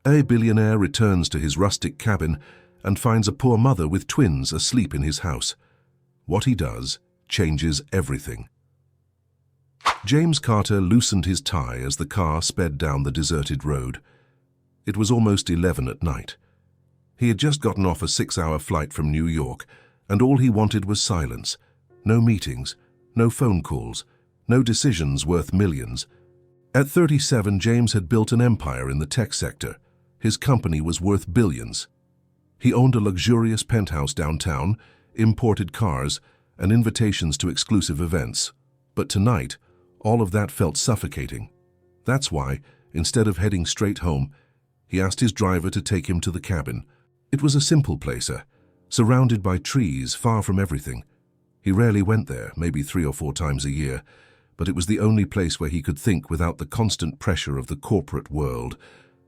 A billionaire returns to his rustic cabin and finds a poor mother with twins asleep in his house. What he does changes everything. James Carter loosened his tie as the car sped down the deserted road. It was almost 11 at night. He had just gotten off a 6-hour flight from New York, and all he wanted was silence. No meetings, no phone calls, no decisions worth millions. At 37, James had built an empire in the tech sector. His company was worth billions. He owned a luxurious penthouse downtown, imported cars, and invitations to exclusive events. But tonight, all of that felt suffocating. That's why, instead of heading straight home, he asked his driver to take him to the cabin. It was a simple placer, surrounded by trees, far from everything. He rarely went there, maybe 3 or 4 times a year, but it was the only place where he could think without the constant pressure of the corporate world.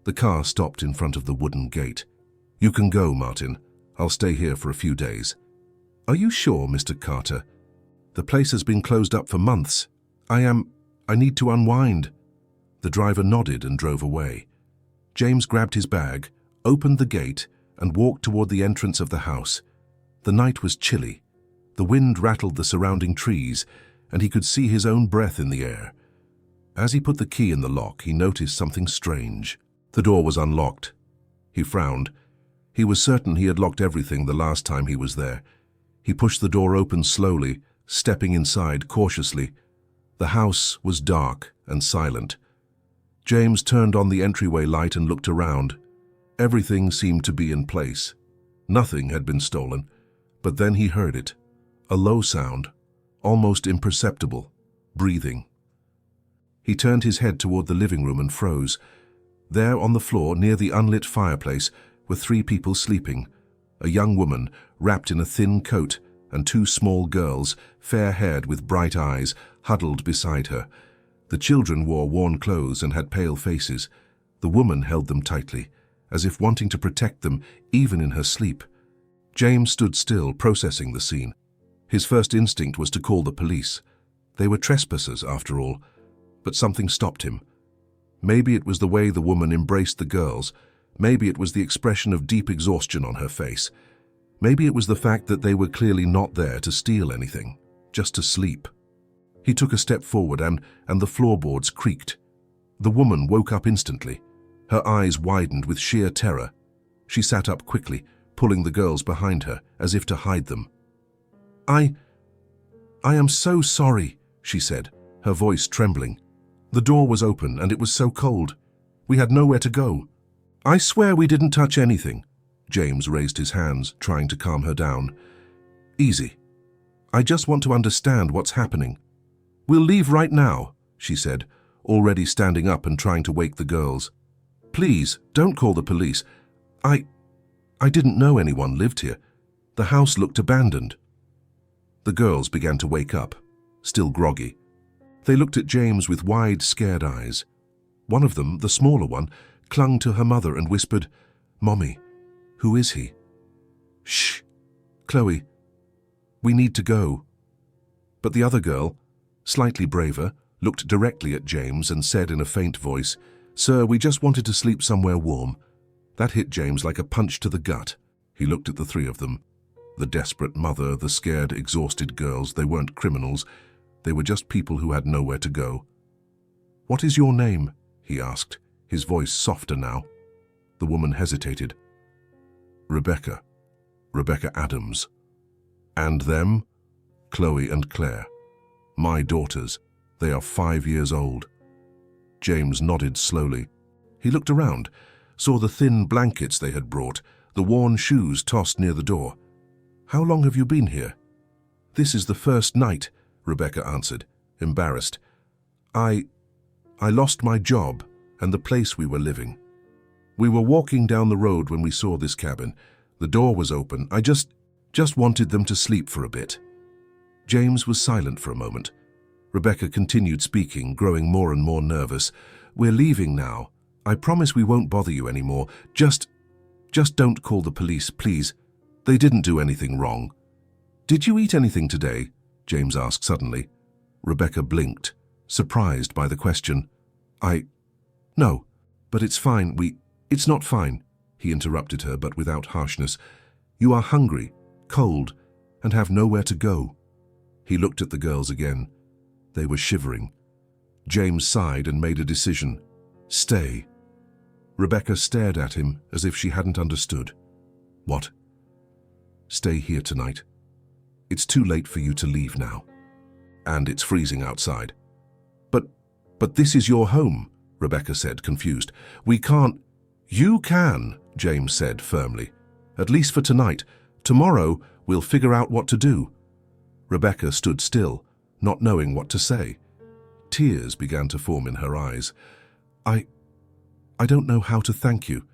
The car stopped in front of the wooden gate. "You can go, Martin. I'll stay here for a few days." "Are you sure, Mr. Carter? The place has been closed up for months. I need to unwind." The driver nodded and drove away. James grabbed his bag, opened the gate, and walked toward the entrance of the house. The night was chilly. The wind rattled the surrounding trees, and he could see his own breath in the air. As he put the key in the lock, he noticed something strange. The door was unlocked. He frowned. He was certain he had locked everything the last time he was there. He pushed the door open slowly, stepping inside cautiously. The house was dark and silent. James turned on the entryway light and looked around. Everything seemed to be in place. Nothing had been stolen. But then he heard it. A low sound, almost imperceptible, breathing. He turned his head toward the living room and froze. There on the floor, near the unlit fireplace, were 3 people sleeping. A young woman, wrapped in a thin coat, and 2 small girls, fair-haired with bright eyes, huddled beside her. The children wore worn clothes and had pale faces. The woman held them tightly, as if wanting to protect them, even in her sleep. James stood still, processing the scene. His first instinct was to call the police. They were trespassers, after all. But something stopped him. Maybe it was the way the woman embraced the girls. Maybe it was the expression of deep exhaustion on her face. Maybe it was the fact that they were clearly not there to steal anything, just to sleep. He took a step forward and the floorboards creaked. The woman woke up instantly. Her eyes widened with sheer terror. She sat up quickly, pulling the girls behind her, as if to hide them. I am so sorry," she said, her voice trembling. "The door was open and it was so cold. We had nowhere to go." "I swear we didn't touch anything." James raised his hands, trying to calm her down. "Easy. I just want to understand what's happening." "We'll leave right now," she said, already standing up and trying to wake the girls. "Please, don't call the police. I didn't know anyone lived here. The house looked abandoned." The girls began to wake up, still groggy. They looked at James with wide, scared eyes. One of them, the smaller one, clung to her mother and whispered, "Mommy, who is he?" "Shh, Chloe, we need to go." But the other girl, slightly braver, looked directly at James and said in a faint voice, "Sir, we just wanted to sleep somewhere warm." That hit James like a punch to the gut. He looked at the 3 of them. The desperate mother, the scared, exhausted girls. They weren't criminals. They were just people who had nowhere to go. "What is your name?" he asked, his voice softer now. The woman hesitated. "Rebecca. Rebecca Adams." "And them?" "Chloe and Claire. My daughters. They are 5 years old." James nodded slowly. He looked around, saw the thin blankets they had brought, the worn shoes tossed near the door. "How long have you been here?" "This is the first night," Rebecca answered, embarrassed. I lost my job and the place we were living. We were walking down the road when we saw this cabin. The door was open. I just wanted them to sleep for a bit." James was silent for a moment. Rebecca continued speaking, growing more and more nervous. "We're leaving now. I promise we won't bother you anymore. Just don't call the police, please. They didn't do anything wrong." "Did you eat anything today?" James asked suddenly. Rebecca blinked, surprised by the question. No, but it's fine. "It's not fine," he interrupted her, but without harshness. "You are hungry, cold, and have nowhere to go." He looked at the girls again. They were shivering. James sighed and made a decision. Stay. Rebecca stared at him as if she hadn't understood. "What?" "Stay here tonight. It's too late for you to leave now. And it's freezing outside." But this is your home," Rebecca said, confused. "We can't—" "You can," James said firmly. "At least for tonight. Tomorrow, we'll figure out what to do." Rebecca stood still, not knowing what to say. Tears began to form in her eyes. I don't know how to thank you."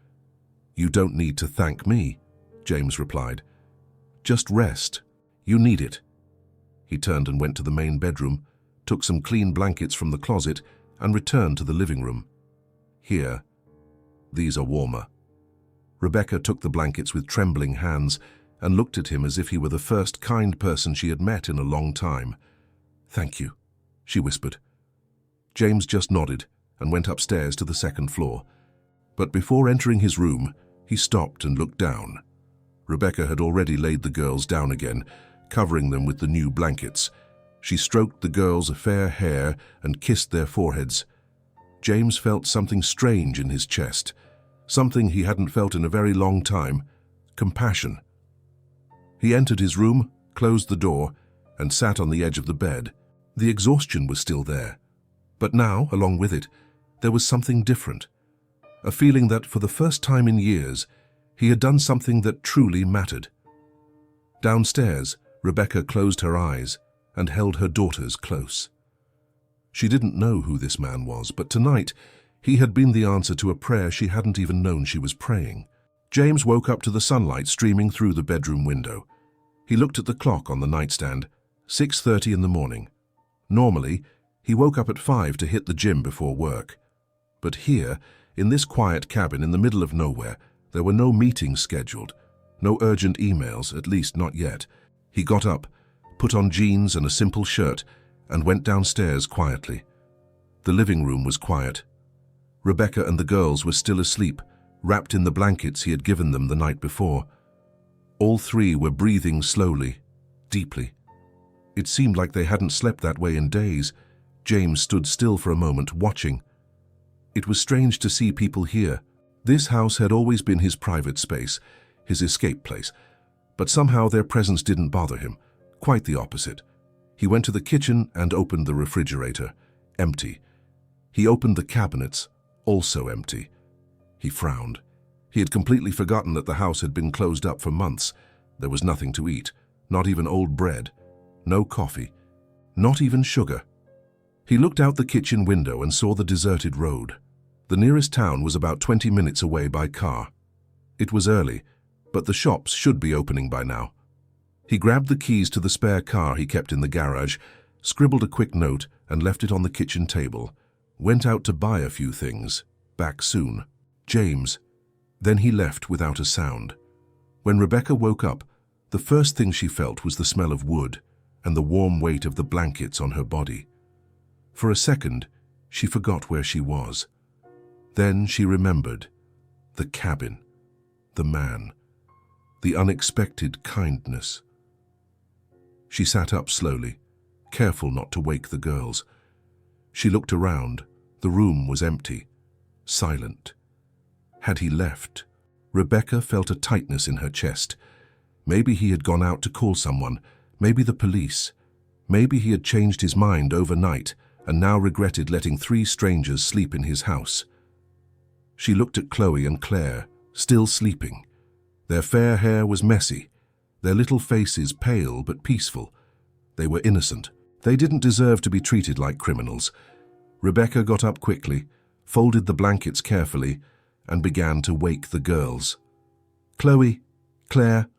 "You don't need to thank me," James replied. "Just rest. You need it." He turned and went to the main bedroom, took some clean blankets from the closet, and returned to the living room. "Here. These are warmer." Rebecca took the blankets with trembling hands and looked at him as if he were the first kind person she had met in a long time. "Thank you," she whispered. James just nodded and went upstairs to the second floor. But before entering his room, he stopped and looked down. Rebecca had already laid the girls down again, covering them with the new blankets. She stroked the girls' fair hair and kissed their foreheads. James felt something strange in his chest, something he hadn't felt in a very long time: compassion. He entered his room, closed the door, and sat on the edge of the bed. The exhaustion was still there. But now, along with it, there was something different. A feeling that, for the first time in years, he had done something that truly mattered. Downstairs, Rebecca closed her eyes and held her daughters close. She didn't know who this man was, but tonight he had been the answer to a prayer she hadn't even known she was praying. James woke up to the sunlight streaming through the bedroom window. He looked at the clock on the nightstand, 6:30 in the morning. Normally, he woke up at 5 to hit the gym before work. But here, in this quiet cabin in the middle of nowhere, there were no meetings scheduled, no urgent emails, at least not yet. He got up, put on jeans and a simple shirt, and went downstairs quietly. The living room was quiet. Rebecca and the girls were still asleep, wrapped in the blankets he had given them the night before. All three were breathing slowly, deeply. It seemed like they hadn't slept that way in days. James stood still for a moment, watching. It was strange to see people here. This house had always been his private space, his escape place. But somehow their presence didn't bother him. Quite the opposite. He went to the kitchen and opened the refrigerator. Empty. He opened the cabinets. Also empty. He frowned. He had completely forgotten that the house had been closed up for months. There was nothing to eat, not even old bread. No coffee. Not even sugar. He looked out the kitchen window and saw the deserted road. The nearest town was about 20 minutes away by car. It was early, but the shops should be opening by now. He grabbed the keys to the spare car he kept in the garage, scribbled a quick note and left it on the kitchen table. Went out to buy a few things. Back soon. James. Then he left without a sound. When Rebecca woke up, the first thing she felt was the smell of wood and the warm weight of the blankets on her body. For a second, she forgot where she was. Then she remembered. The cabin. The man. The unexpected kindness. She sat up slowly, careful not to wake the girls. She looked around. The room was empty, silent. Had he left? Rebecca felt a tightness in her chest. Maybe he had gone out to call someone, maybe the police. Maybe he had changed his mind overnight and now regretted letting 3 strangers sleep in his house. She looked at Chloe and Claire, still sleeping. Their fair hair was messy, their little faces pale but peaceful. They were innocent. They didn't deserve to be treated like criminals. Rebecca got up quickly, folded the blankets carefully, and began to wake the girls. "Chloe, Claire,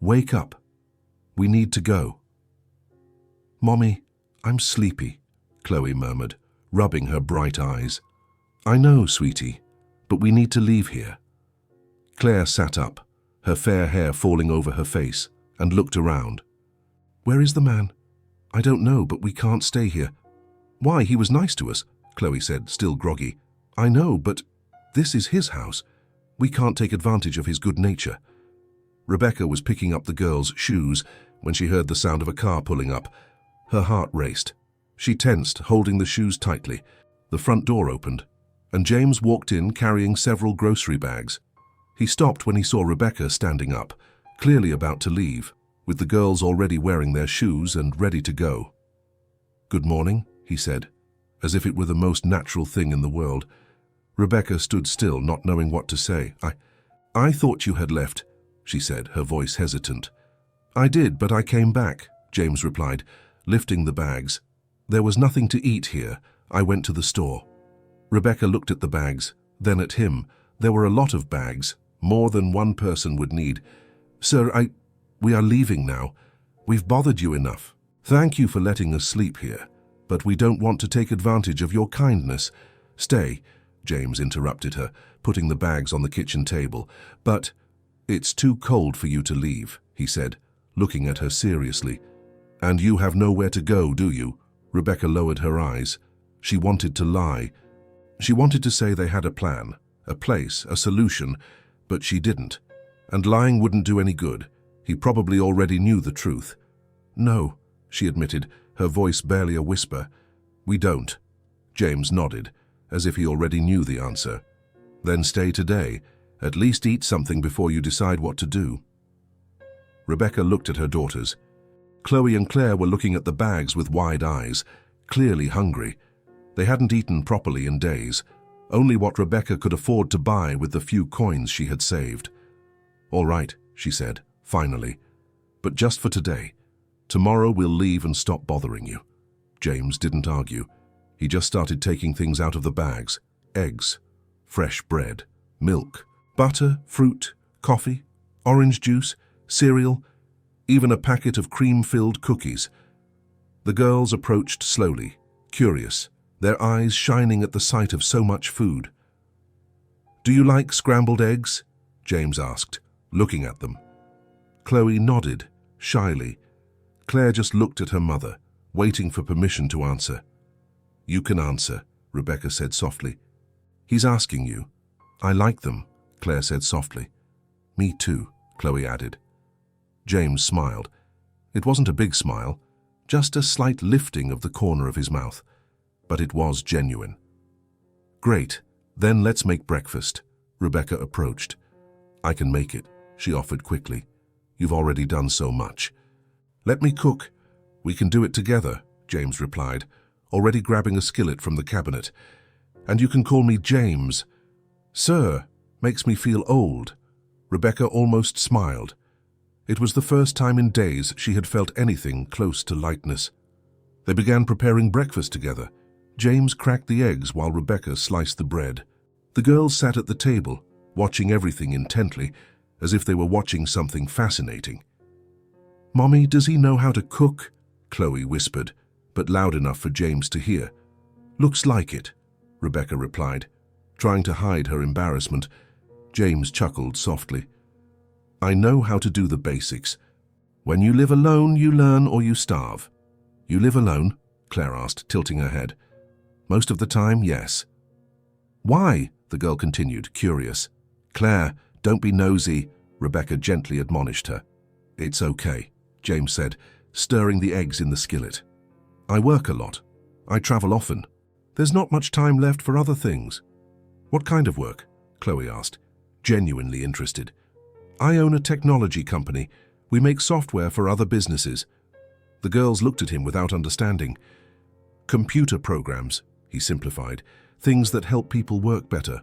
wake up. We need to go." "Mommy, I'm sleepy," Chloe murmured, rubbing her bright eyes. "I know, sweetie, but we need to leave here." Claire sat up, her fair hair falling over her face, and looked around. "Where is the man?" "I don't know, but we can't stay here." "Why, he was nice to us," Chloe said, still groggy. "I know, but this is his house. We can't take advantage of his good nature. Rebecca was picking up the girls' shoes when she heard the sound of a car pulling up. Her heart raced. She tensed, holding the shoes tightly. The front door opened, and James walked in carrying several grocery bags. He stopped when he saw Rebecca standing up, clearly about to leave, with the girls already wearing their shoes and ready to go. "Good morning," he said, as if it were the most natural thing in the world. Rebecca stood still, not knowing what to say. I thought you had left," she said, her voice hesitant. "I did, but I came back," James replied, lifting the bags. "There was nothing to eat here. I went to the store." Rebecca looked at the bags, then at him. There were a lot of bags, more than one person would need. "Sir, we are leaving now. We've bothered you enough. Thank you for letting us sleep here, but we don't want to take advantage of your kindness." "Stay," James interrupted her, putting the bags on the kitchen table. "But it's too cold for you to leave," he said, looking at her seriously. "And you have nowhere to go, do you?" Rebecca lowered her eyes. She wanted to lie. She wanted to say they had a plan, a place, a solution, but she didn't. And lying wouldn't do any good. He probably already knew the truth. "No," she admitted, her voice barely a whisper. "We don't." James nodded, as if he already knew the answer. "Then stay today. At least eat something before you decide what to do." Rebecca looked at her daughters. Chloe and Claire were looking at the bags with wide eyes, clearly hungry. They hadn't eaten properly in days, only what Rebecca could afford to buy with the few coins she had saved. "All right," she said, finally, "but just for today. Tomorrow we'll leave and stop bothering you." James didn't argue. He just started taking things out of the bags: eggs, fresh bread, milk, butter, fruit, coffee, orange juice, cereal, even a packet of cream-filled cookies. The girls approached slowly, curious, their eyes shining at the sight of so much food. "Do you like scrambled eggs?" James asked, looking at them. Chloe nodded, shyly. Claire just looked at her mother, waiting for permission to answer. "You can answer," Rebecca said softly. "He's asking you." "I like them," Claire said softly. "Me too," Chloe added. James smiled. It wasn't a big smile, just a slight lifting of the corner of his mouth, but it was genuine. "Great, then let's make breakfast." Rebecca approached. "I can make it," she offered quickly. "You've already done so much." "Let me cook. We can do it together," James replied, already grabbing a skillet from the cabinet. "And you can call me James." "Sir, makes me feel old." Rebecca almost smiled. It was the first time in days she had felt anything close to lightness. They began preparing breakfast together. James cracked the eggs while Rebecca sliced the bread. The girls sat at the table, watching everything intently, as if they were watching something fascinating. "Mommy, does he know how to cook?" Chloe whispered, but loud enough for James to hear. "Looks like it," Rebecca replied, trying to hide her embarrassment. James chuckled softly. "I know how to do the basics. When you live alone, you learn or you starve." "You live alone?" Claire asked, tilting her head. "Most of the time, yes." "Why?" the girl continued, curious. "Claire, don't be nosy," Rebecca gently admonished her. "It's okay," James said, stirring the eggs in the skillet. "I work a lot. I travel often. There's not much time left for other things." "What kind of work?" Chloe asked, genuinely interested. "I own a technology company. We make software for other businesses." The girls looked at him without understanding. "Computer programs," he simplified, "things that help people work better."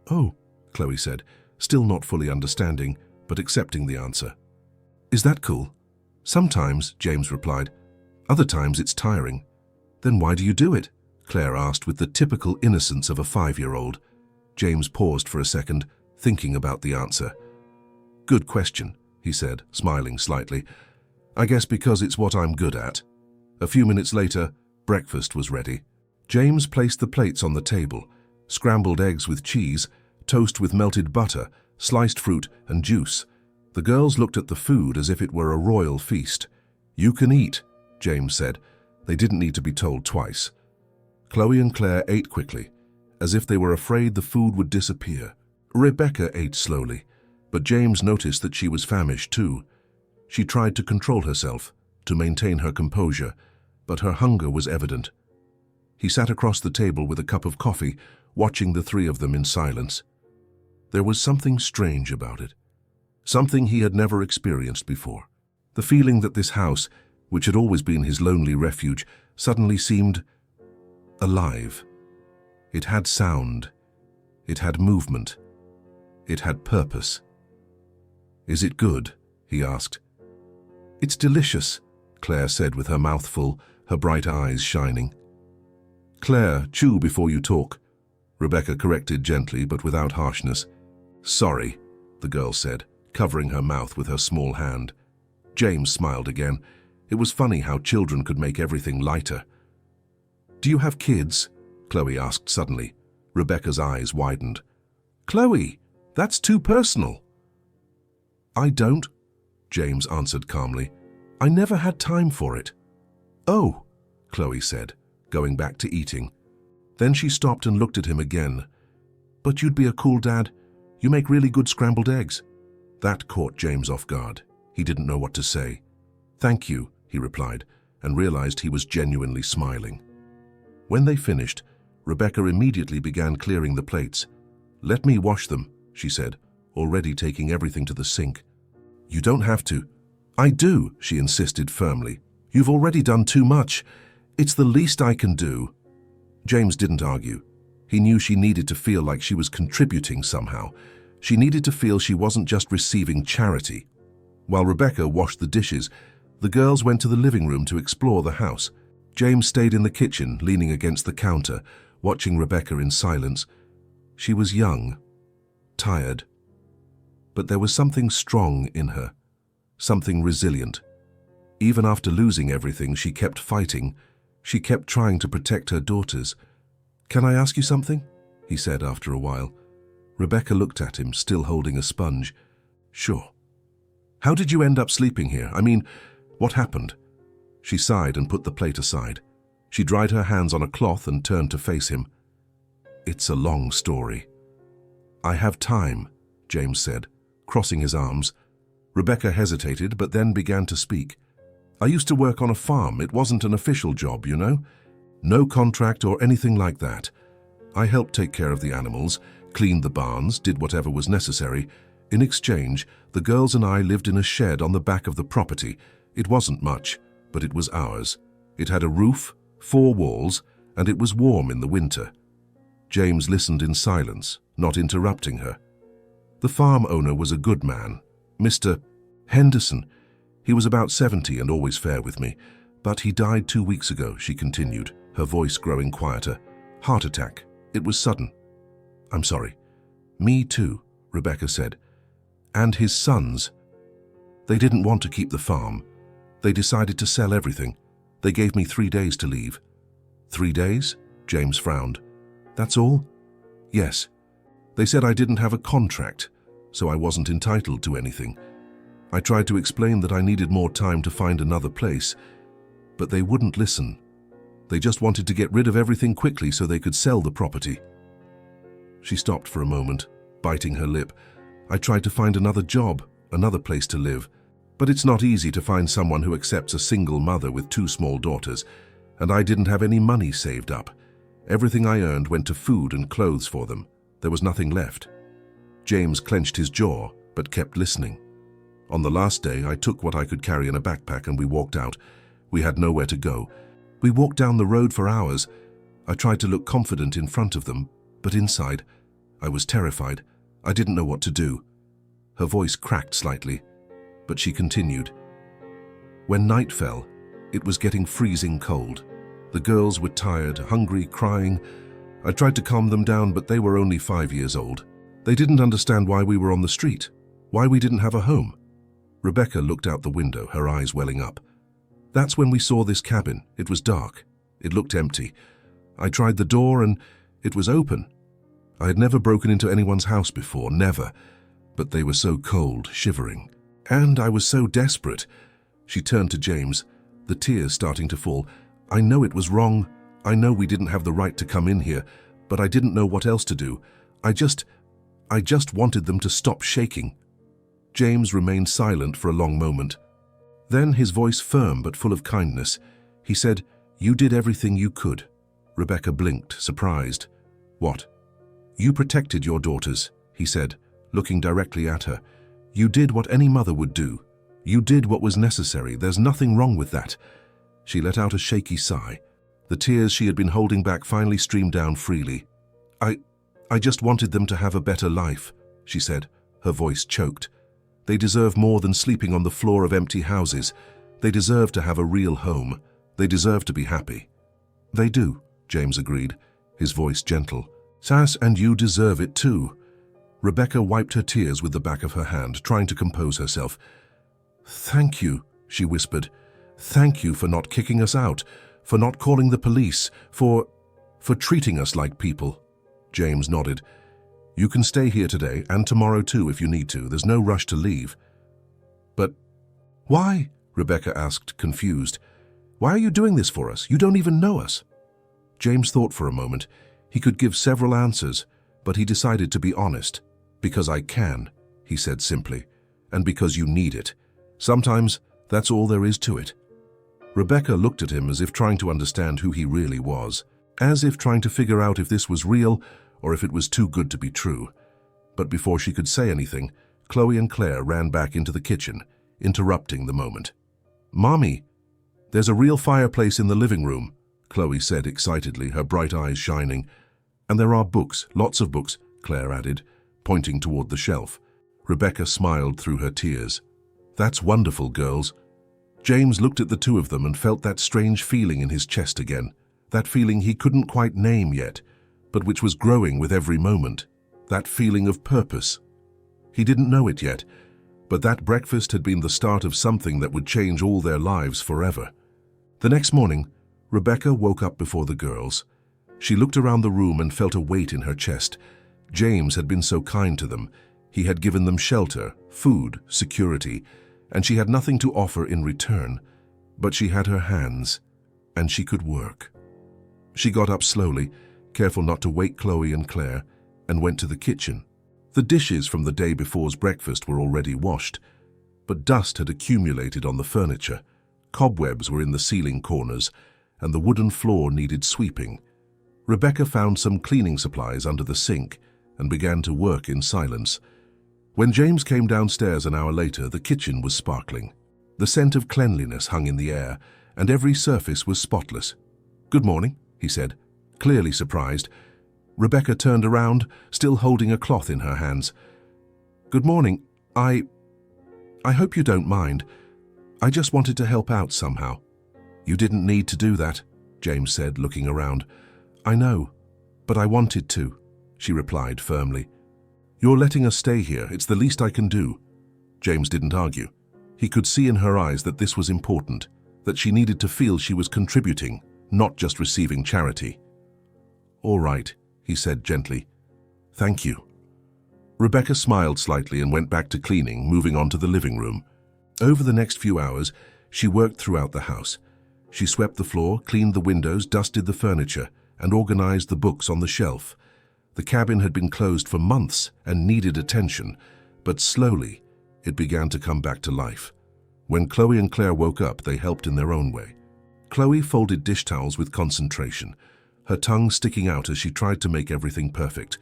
"Oh," Chloe said, still not fully understanding, but accepting the answer. "Is that cool?" "Sometimes," James replied. "Other times it's tiring." "Then why do you do it?" Claire asked with the typical innocence of a 5-year-old. James paused for a second, thinking about the answer. "Good question," he said, smiling slightly. "I guess because it's what I'm good at." A few minutes later, breakfast was ready. James placed the plates on the table: scrambled eggs with cheese, toast with melted butter, sliced fruit and juice. The girls looked at the food as if it were a royal feast. "You can eat," James said. They didn't need to be told twice. Chloe and Claire ate quickly, as if they were afraid the food would disappear. Rebecca ate slowly, but James noticed that she was famished too. She tried to control herself, to maintain her composure, but her hunger was evident. He sat across the table with a cup of coffee, watching the three of them in silence. There was something strange about it, something he had never experienced before. The feeling that this house, which had always been his lonely refuge, suddenly seemed alive. It had sound. It had movement. It had purpose. "Is it good?" he asked. "It's delicious," Claire said with her mouth full, her bright eyes shining. "Claire, chew before you talk," Rebecca corrected gently but without harshness. "Sorry," the girl said, covering her mouth with her small hand. James smiled again. It was funny how children could make everything lighter. "Do you have kids?" Chloe asked suddenly. Rebecca's eyes widened. "Chloe, that's too personal." "I don't," James answered calmly. "I never had time for it." "Oh," Chloe said, going back to eating. Then she stopped and looked at him again. "But you'd be a cool dad. You make really good scrambled eggs." That caught James off guard. He didn't know what to say. "Thank you," he replied, and realized he was genuinely smiling. When they finished, Rebecca immediately began clearing the plates. "Let me wash them," she said, already taking everything to the sink. "You don't have to." "I do," she insisted firmly. "You've already done too much. It's the least I can do." James didn't argue. He knew she needed to feel like she was contributing somehow. She needed to feel she wasn't just receiving charity. While Rebecca washed the dishes, the girls went to the living room to explore the house. James stayed in the kitchen, leaning against the counter, watching Rebecca in silence. She was young, tired, but there was something strong in her, something resilient. Even after losing everything, she kept fighting. She kept trying to protect her daughters. "Can I ask you something?" he said after a while. Rebecca looked at him, still holding a sponge. "Sure." "How did you end up sleeping here? I mean, what happened?" She sighed and put the plate aside. She dried her hands on a cloth and turned to face him. "It's a long story." "I have time," James said, crossing his arms. Rebecca hesitated, but then began to speak. "I used to work on a farm. It wasn't an official job, you know? No contract or anything like that. I helped take care of the animals, cleaned the barns, did whatever was necessary. In exchange, the girls and I lived in a shed on the back of the property. It wasn't much, but it was ours. It had a roof, 4 walls, and it was warm in the winter." James listened in silence, not interrupting her. "The farm owner was a good man, Mr. Henderson. He was about 70 and always fair with me. But he died 2 weeks ago," she continued, her voice growing quieter. "Heart attack. It was sudden." "I'm sorry." "Me too," Rebecca said. "And his sons. They didn't want to keep the farm. They decided to sell everything. They gave me 3 days to leave." "3 days?" James frowned. "That's all?" "Yes. They said I didn't have a contract, so I wasn't entitled to anything. I tried to explain that I needed more time to find another place, but they wouldn't listen. They just wanted to get rid of everything quickly so they could sell the property." She stopped for a moment, biting her lip. "I tried to find another job, another place to live. But it's not easy to find someone who accepts a single mother with 2 small daughters, and I didn't have any money saved up. Everything I earned went to food and clothes for them. There was nothing left." James clenched his jaw, but kept listening. "On the last day, I took what I could carry in a backpack and we walked out. We had nowhere to go. We walked down the road for hours. I tried to look confident in front of them, but inside, I was terrified. I didn't know what to do." Her voice cracked slightly, but she continued. "When night fell, it was getting freezing cold. The girls were tired, hungry, crying. I tried to calm them down, but they were only 5 years old. They didn't understand why we were on the street, why we didn't have a home." Rebecca looked out the window, her eyes welling up. "That's when we saw this cabin. It was dark. It looked empty. I tried the door and it was open. I had never broken into anyone's house before, never. But they were so cold, shivering. And I was so desperate." She turned to James, the tears starting to fall. "I know it was wrong. I know we didn't have the right to come in here, but I didn't know what else to do. I I just wanted them to stop shaking." James remained silent for a long moment. Then, his voice firm but full of kindness, he said, "You did everything you could." Rebecca blinked, surprised. "What?" "You protected your daughters," he said, looking directly at her. "You did what any mother would do. You did what was necessary. There's nothing wrong with that." She let out a shaky sigh. The tears she had been holding back finally streamed down freely. I just wanted them to have a better life," she said, her voice choked. "They deserve more than sleeping on the floor of empty houses. They deserve to have a real home. They deserve to be happy." "They do," James agreed, his voice gentle. "Sass, and you deserve it too." Rebecca wiped her tears with the back of her hand, trying to compose herself. "Thank you," she whispered. "Thank you for not kicking us out, for not calling the police, for treating us like people." James nodded. "You can stay here today and tomorrow too if you need to. There's no rush to leave." "But why?" Rebecca asked, confused. "Why are you doing this for us? You don't even know us." James thought for a moment. He could give several answers, but he decided to be honest. "Because I can," he said simply, "and because you need it. Sometimes that's all there is to it." Rebecca looked at him as if trying to understand who he really was, as if trying to figure out if this was real or if it was too good to be true. But before she could say anything, Chloe and Claire ran back into the kitchen, interrupting the moment. "Mommy, there's a real fireplace in the living room," Chloe said excitedly, her bright eyes shining. "And there are books, lots of books," Claire added, pointing toward the shelf. Rebecca smiled through her tears. "That's wonderful, girls." James looked at the two of them and felt that strange feeling in his chest again, that feeling he couldn't quite name yet, but which was growing with every moment, that feeling of purpose. He didn't know it yet, but that breakfast had been the start of something that would change all their lives forever. The next morning, Rebecca woke up before the girls. She looked around the room and felt a weight in her chest. James had been so kind to them. He had given them shelter, food, security, and she had nothing to offer in return. But she had her hands, and she could work. She got up slowly, careful not to wake Chloe and Claire, and went to the kitchen. The dishes from the day before's breakfast were already washed, but dust had accumulated on the furniture. Cobwebs were in the ceiling corners, and the wooden floor needed sweeping. Rebecca found some cleaning supplies under the sink and began to work in silence. When James came downstairs an hour later, the kitchen was sparkling. The scent of cleanliness hung in the air, and every surface was spotless. "Good morning," he said, clearly surprised. Rebecca turned around, still holding a cloth in her hands. "Good morning. I hope you don't mind. I just wanted to help out somehow." "You didn't need to do that," James said, looking around. "I know, but I wanted to," she replied firmly. "You're letting us stay here. It's the least I can do." James didn't argue. He could see in her eyes that this was important, that she needed to feel she was contributing, not just receiving charity. "All right," he said gently. "Thank you." Rebecca smiled slightly and went back to cleaning, moving on to the living room. Over the next few hours, she worked throughout the house. She swept the floor, cleaned the windows, dusted the furniture, and organized the books on the shelf. The cabin had been closed for months and needed attention, but slowly it began to come back to life. When Chloe and Claire woke up, they helped in their own way. Chloe folded dish towels with concentration, her tongue sticking out as she tried to make everything perfect.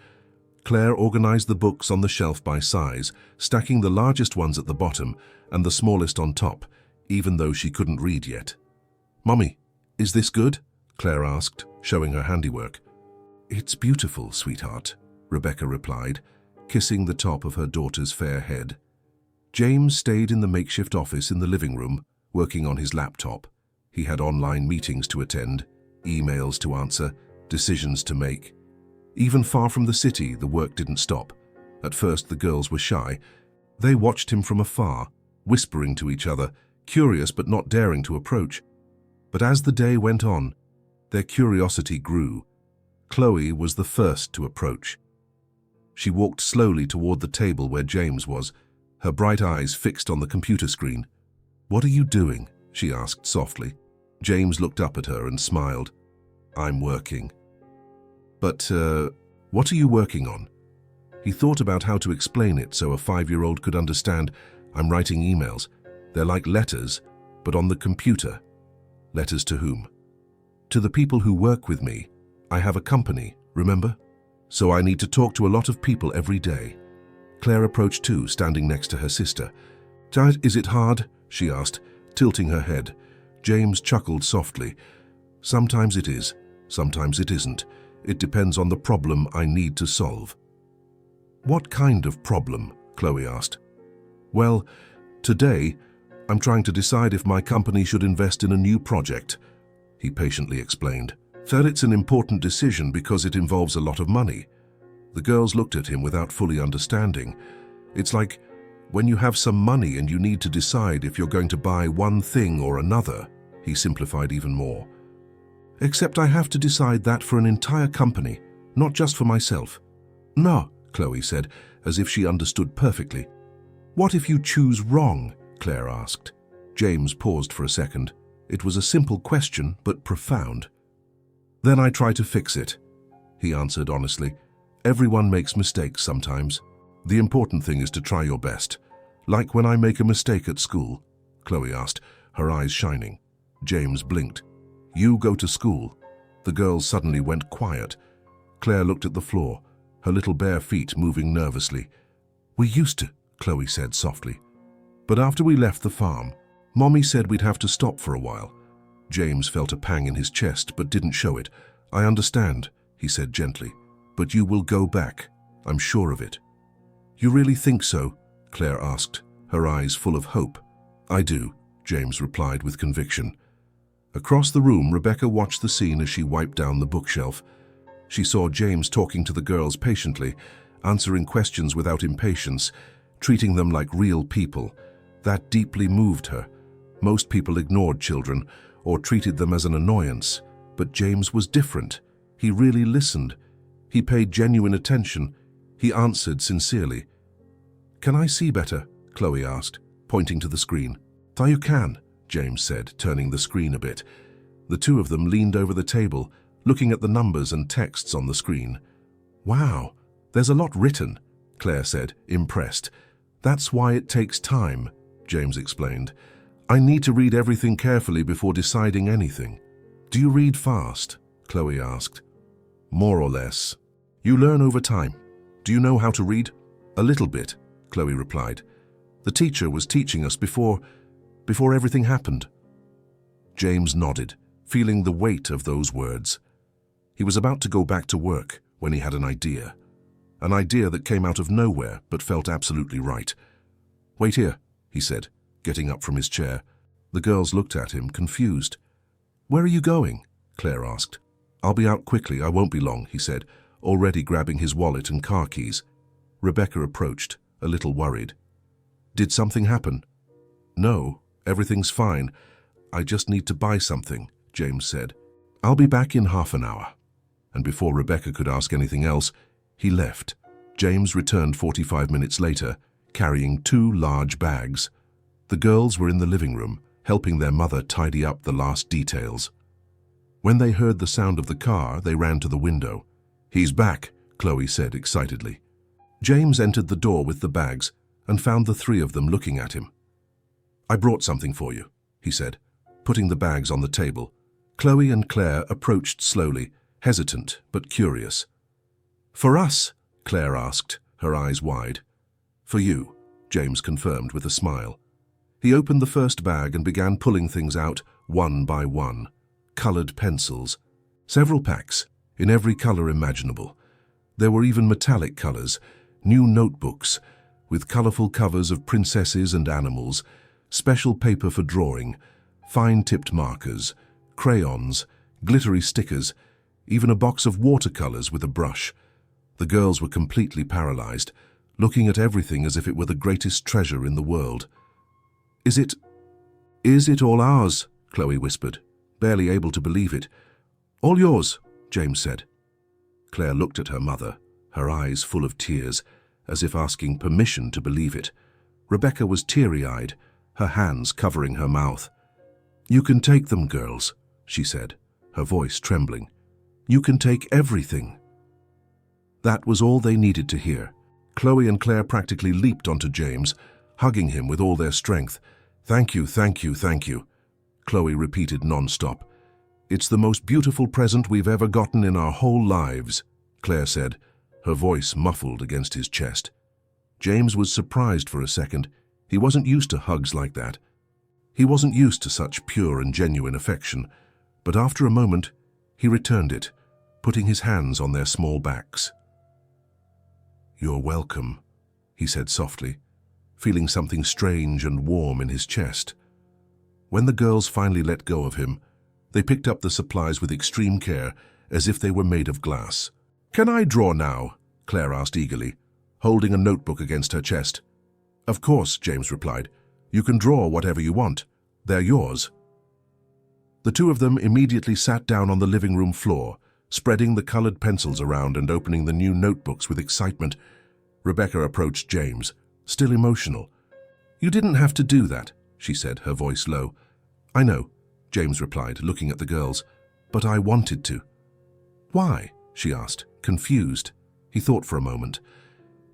Claire organized the books on the shelf by size, stacking the largest ones at the bottom and the smallest on top, even though she couldn't read yet. "Mommy, is this good?" Claire asked, showing her handiwork. "It's beautiful, sweetheart," Rebecca replied, kissing the top of her daughter's fair head. James stayed in the makeshift office in the living room, working on his laptop. He had online meetings to attend, emails to answer, decisions to make. Even far from the city, the work didn't stop. At first, the girls were shy. They watched him from afar, whispering to each other, curious but not daring to approach. But as the day went on, their curiosity grew. Chloe was the first to approach. She walked slowly toward the table where James was, her bright eyes fixed on the computer screen. "What are you doing?" she asked softly. James looked up at her and smiled. "I'm working." "But, what are you working on?" He thought about how to explain it so a 5-year-old could understand. I'm writing emails. They're like letters, but on the computer. Letters to whom? To the people who work with me. I have a company, remember? So I need to talk to a lot of people every day. Claire approached too, standing next to her sister. Is it hard? She asked, tilting her head. James chuckled softly. Sometimes it is, sometimes it isn't. It depends on the problem I need to solve. What kind of problem? Chloe asked. Well, today, I'm trying to decide if my company should invest in a new project, he patiently explained. Said it's an important decision because it involves a lot of money. The girls looked at him without fully understanding. It's like when you have some money and you need to decide if you're going to buy one thing or another, he simplified even more. Except I have to decide that for an entire company, not just for myself. No, Chloe said, as if she understood perfectly. What if you choose wrong? Claire asked. James paused for a second. It was a simple question, but profound. Then I try to fix it, he answered honestly. Everyone makes mistakes sometimes. The important thing is to try your best. Like when I make a mistake at school, Chloe asked, her eyes shining. James blinked. You go to school. The girls suddenly went quiet. Claire looked at the floor, her little bare feet moving nervously. We used to, Chloe said softly. But after we left the farm, Mommy said we'd have to stop for a while. James felt a pang in his chest but didn't show it. I understand, he said gently. But you will go back. I'm sure of it. You really think so? Claire asked, her eyes full of hope. I do, James replied with conviction. Across the room, Rebecca watched the scene as she wiped down the bookshelf. She saw James talking to the girls patiently, answering questions without impatience, treating them like real people. That deeply moved her. Most people ignored children or treated them as an annoyance, but James was different. He really listened. He paid genuine attention. He answered sincerely. Can I see better? Chloe asked, pointing to the screen. You can, James said, turning the screen a bit. The two of them leaned over the table, looking at the numbers and texts on the screen. Wow, there's a lot written, Claire said, impressed. That's why it takes time, James explained. I need to read everything carefully before deciding anything. Do you read fast? Chloe asked. More or less. You learn over time. Do you know how to read? A little bit, Chloe replied. The teacher was teaching us before everything happened. James nodded, feeling the weight of those words. He was about to go back to work when he had an idea. An idea that came out of nowhere but felt absolutely right. Wait here, he said, getting up from his chair. The girls looked at him, confused. Where are you going? Claire asked. I'll be out quickly, I won't be long, he said, already grabbing his wallet and car keys. Rebecca approached, a little worried. Did something happen? No, everything's fine. I just need to buy something, James said. I'll be back in half an hour. And before Rebecca could ask anything else, he left. James returned 45 minutes later, carrying 2 large bags. The girls were in the living room, helping their mother tidy up the last details. When they heard the sound of the car, they ran to the window. He's back, Chloe said excitedly. James entered the door with the bags and found the 3 of them looking at him. I brought something for you, he said, putting the bags on the table. Chloe and Claire approached slowly, hesitant but curious. For us? Claire asked, her eyes wide. For you, James confirmed with a smile. He opened the first bag and began pulling things out one by one. Colored pencils. Several packs, in every color imaginable. There were even metallic colors, new notebooks, with colorful covers of princesses and animals, special paper for drawing, fine-tipped markers, crayons, glittery stickers, even a box of watercolors with a brush. The girls were completely paralyzed, looking at everything as if it were the greatest treasure in the world. Is it all ours? Chloe whispered, barely able to believe it. All yours, James said. Claire looked at her mother, her eyes full of tears, as if asking permission to believe it. Rebecca was teary-eyed, her hands covering her mouth. You can take them, girls, she said, her voice trembling. You can take everything. That was all they needed to hear. Chloe and Claire practically leaped onto James, hugging him with all their strength. "Thank you, thank you, thank you," Chloe repeated non-stop. "It's the most beautiful present we've ever gotten in our whole lives," Claire said, her voice muffled against his chest. James was surprised for a second. He wasn't used to hugs like that. He wasn't used to such pure and genuine affection, but after a moment, he returned it, putting his hands on their small backs. "You're welcome," he said softly, feeling something strange and warm in his chest. When the girls finally let go of him, they picked up the supplies with extreme care, as if they were made of glass. "Can I draw now?" Claire asked eagerly, holding a notebook against her chest. "Of course," James replied. "You can draw whatever you want. They're yours." The two of them immediately sat down on the living room floor, spreading the colored pencils around and opening the new notebooks with excitement. Rebecca approached James, still emotional. "You didn't have to do that," she said, her voice low. "I know," James replied, looking at the girls, "but I wanted to." "Why?" she asked, confused. He thought for a moment.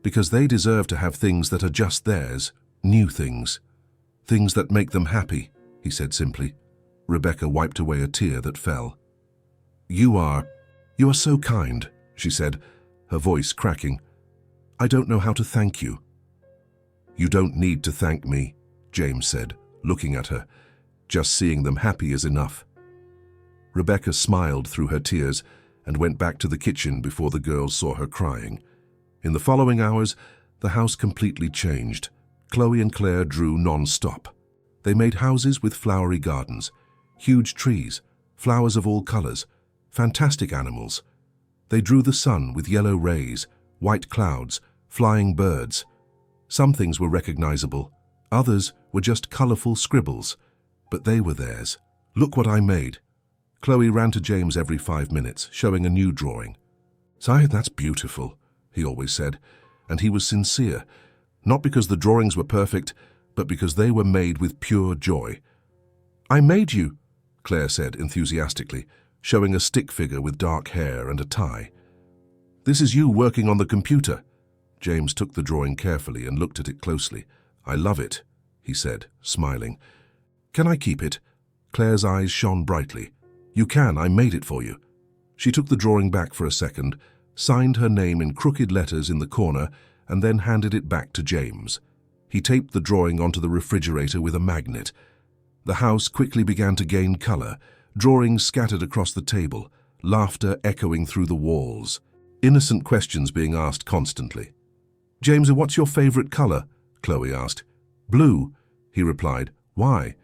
"Because they deserve to have things that are just theirs, new things. Things that make them happy," he said simply. Rebecca wiped away a tear that fell. You are so kind," she said, her voice cracking. "I don't know how to thank you." "You don't need to thank me," James said, looking at her. "Just seeing them happy is enough." Rebecca smiled through her tears and went back to the kitchen before the girls saw her crying. In the following hours, the house completely changed. Chloe and Claire drew non-stop. They made houses with flowery gardens, huge trees, flowers of all colors, fantastic animals. They drew the sun with yellow rays, white clouds, flying birds. Some things were recognizable, others were just colorful scribbles, but they were theirs. "Look what I made." Chloe ran to James every 5 minutes, showing a new drawing. "Sire, that's beautiful," he always said, and he was sincere, not because the drawings were perfect, but because they were made with pure joy. "I made you," Claire said enthusiastically, showing a stick figure with dark hair and a tie. "This is you working on the computer." James took the drawing carefully and looked at it closely. "I love it," he said, smiling. "Can I keep it?" Claire's eyes shone brightly. "You can, I made it for you." She took the drawing back for a second, signed her name in crooked letters in the corner, and then handed it back to James. He taped the drawing onto the refrigerator with a magnet. The house quickly began to gain color, drawings scattered across the table, laughter echoing through the walls, innocent questions being asked constantly. "James, what's your favorite color?" Chloe asked. "Blue," he replied. "Why?"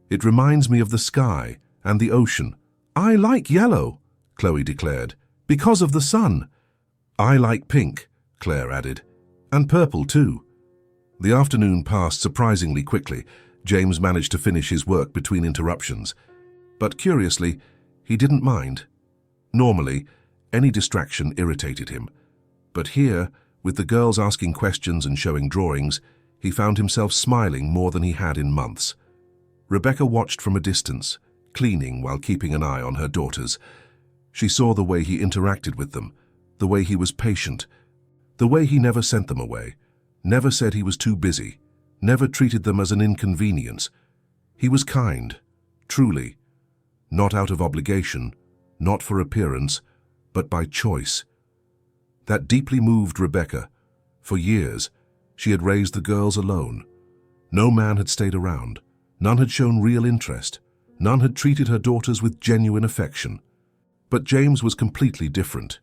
"It reminds me of the sky and the ocean." "I like yellow," Chloe declared, "because of the sun." "I like pink," Claire added, "and purple too." The afternoon passed surprisingly quickly. James managed to finish his work between interruptions. But curiously, he didn't mind. Normally, any distraction irritated him. But here, with the girls asking questions and showing drawings, he found himself smiling more than he had in months. Rebecca watched from a distance, cleaning while keeping an eye on her daughters. She saw the way he interacted with them, the way he was patient, the way he never sent them away, never said he was too busy, never treated them as an inconvenience. He was kind, truly, not out of obligation, not for appearance, but by choice. That deeply moved Rebecca. For years, she had raised the girls alone. No man had stayed around. None had shown real interest. None had treated her daughters with genuine affection. But James was completely different.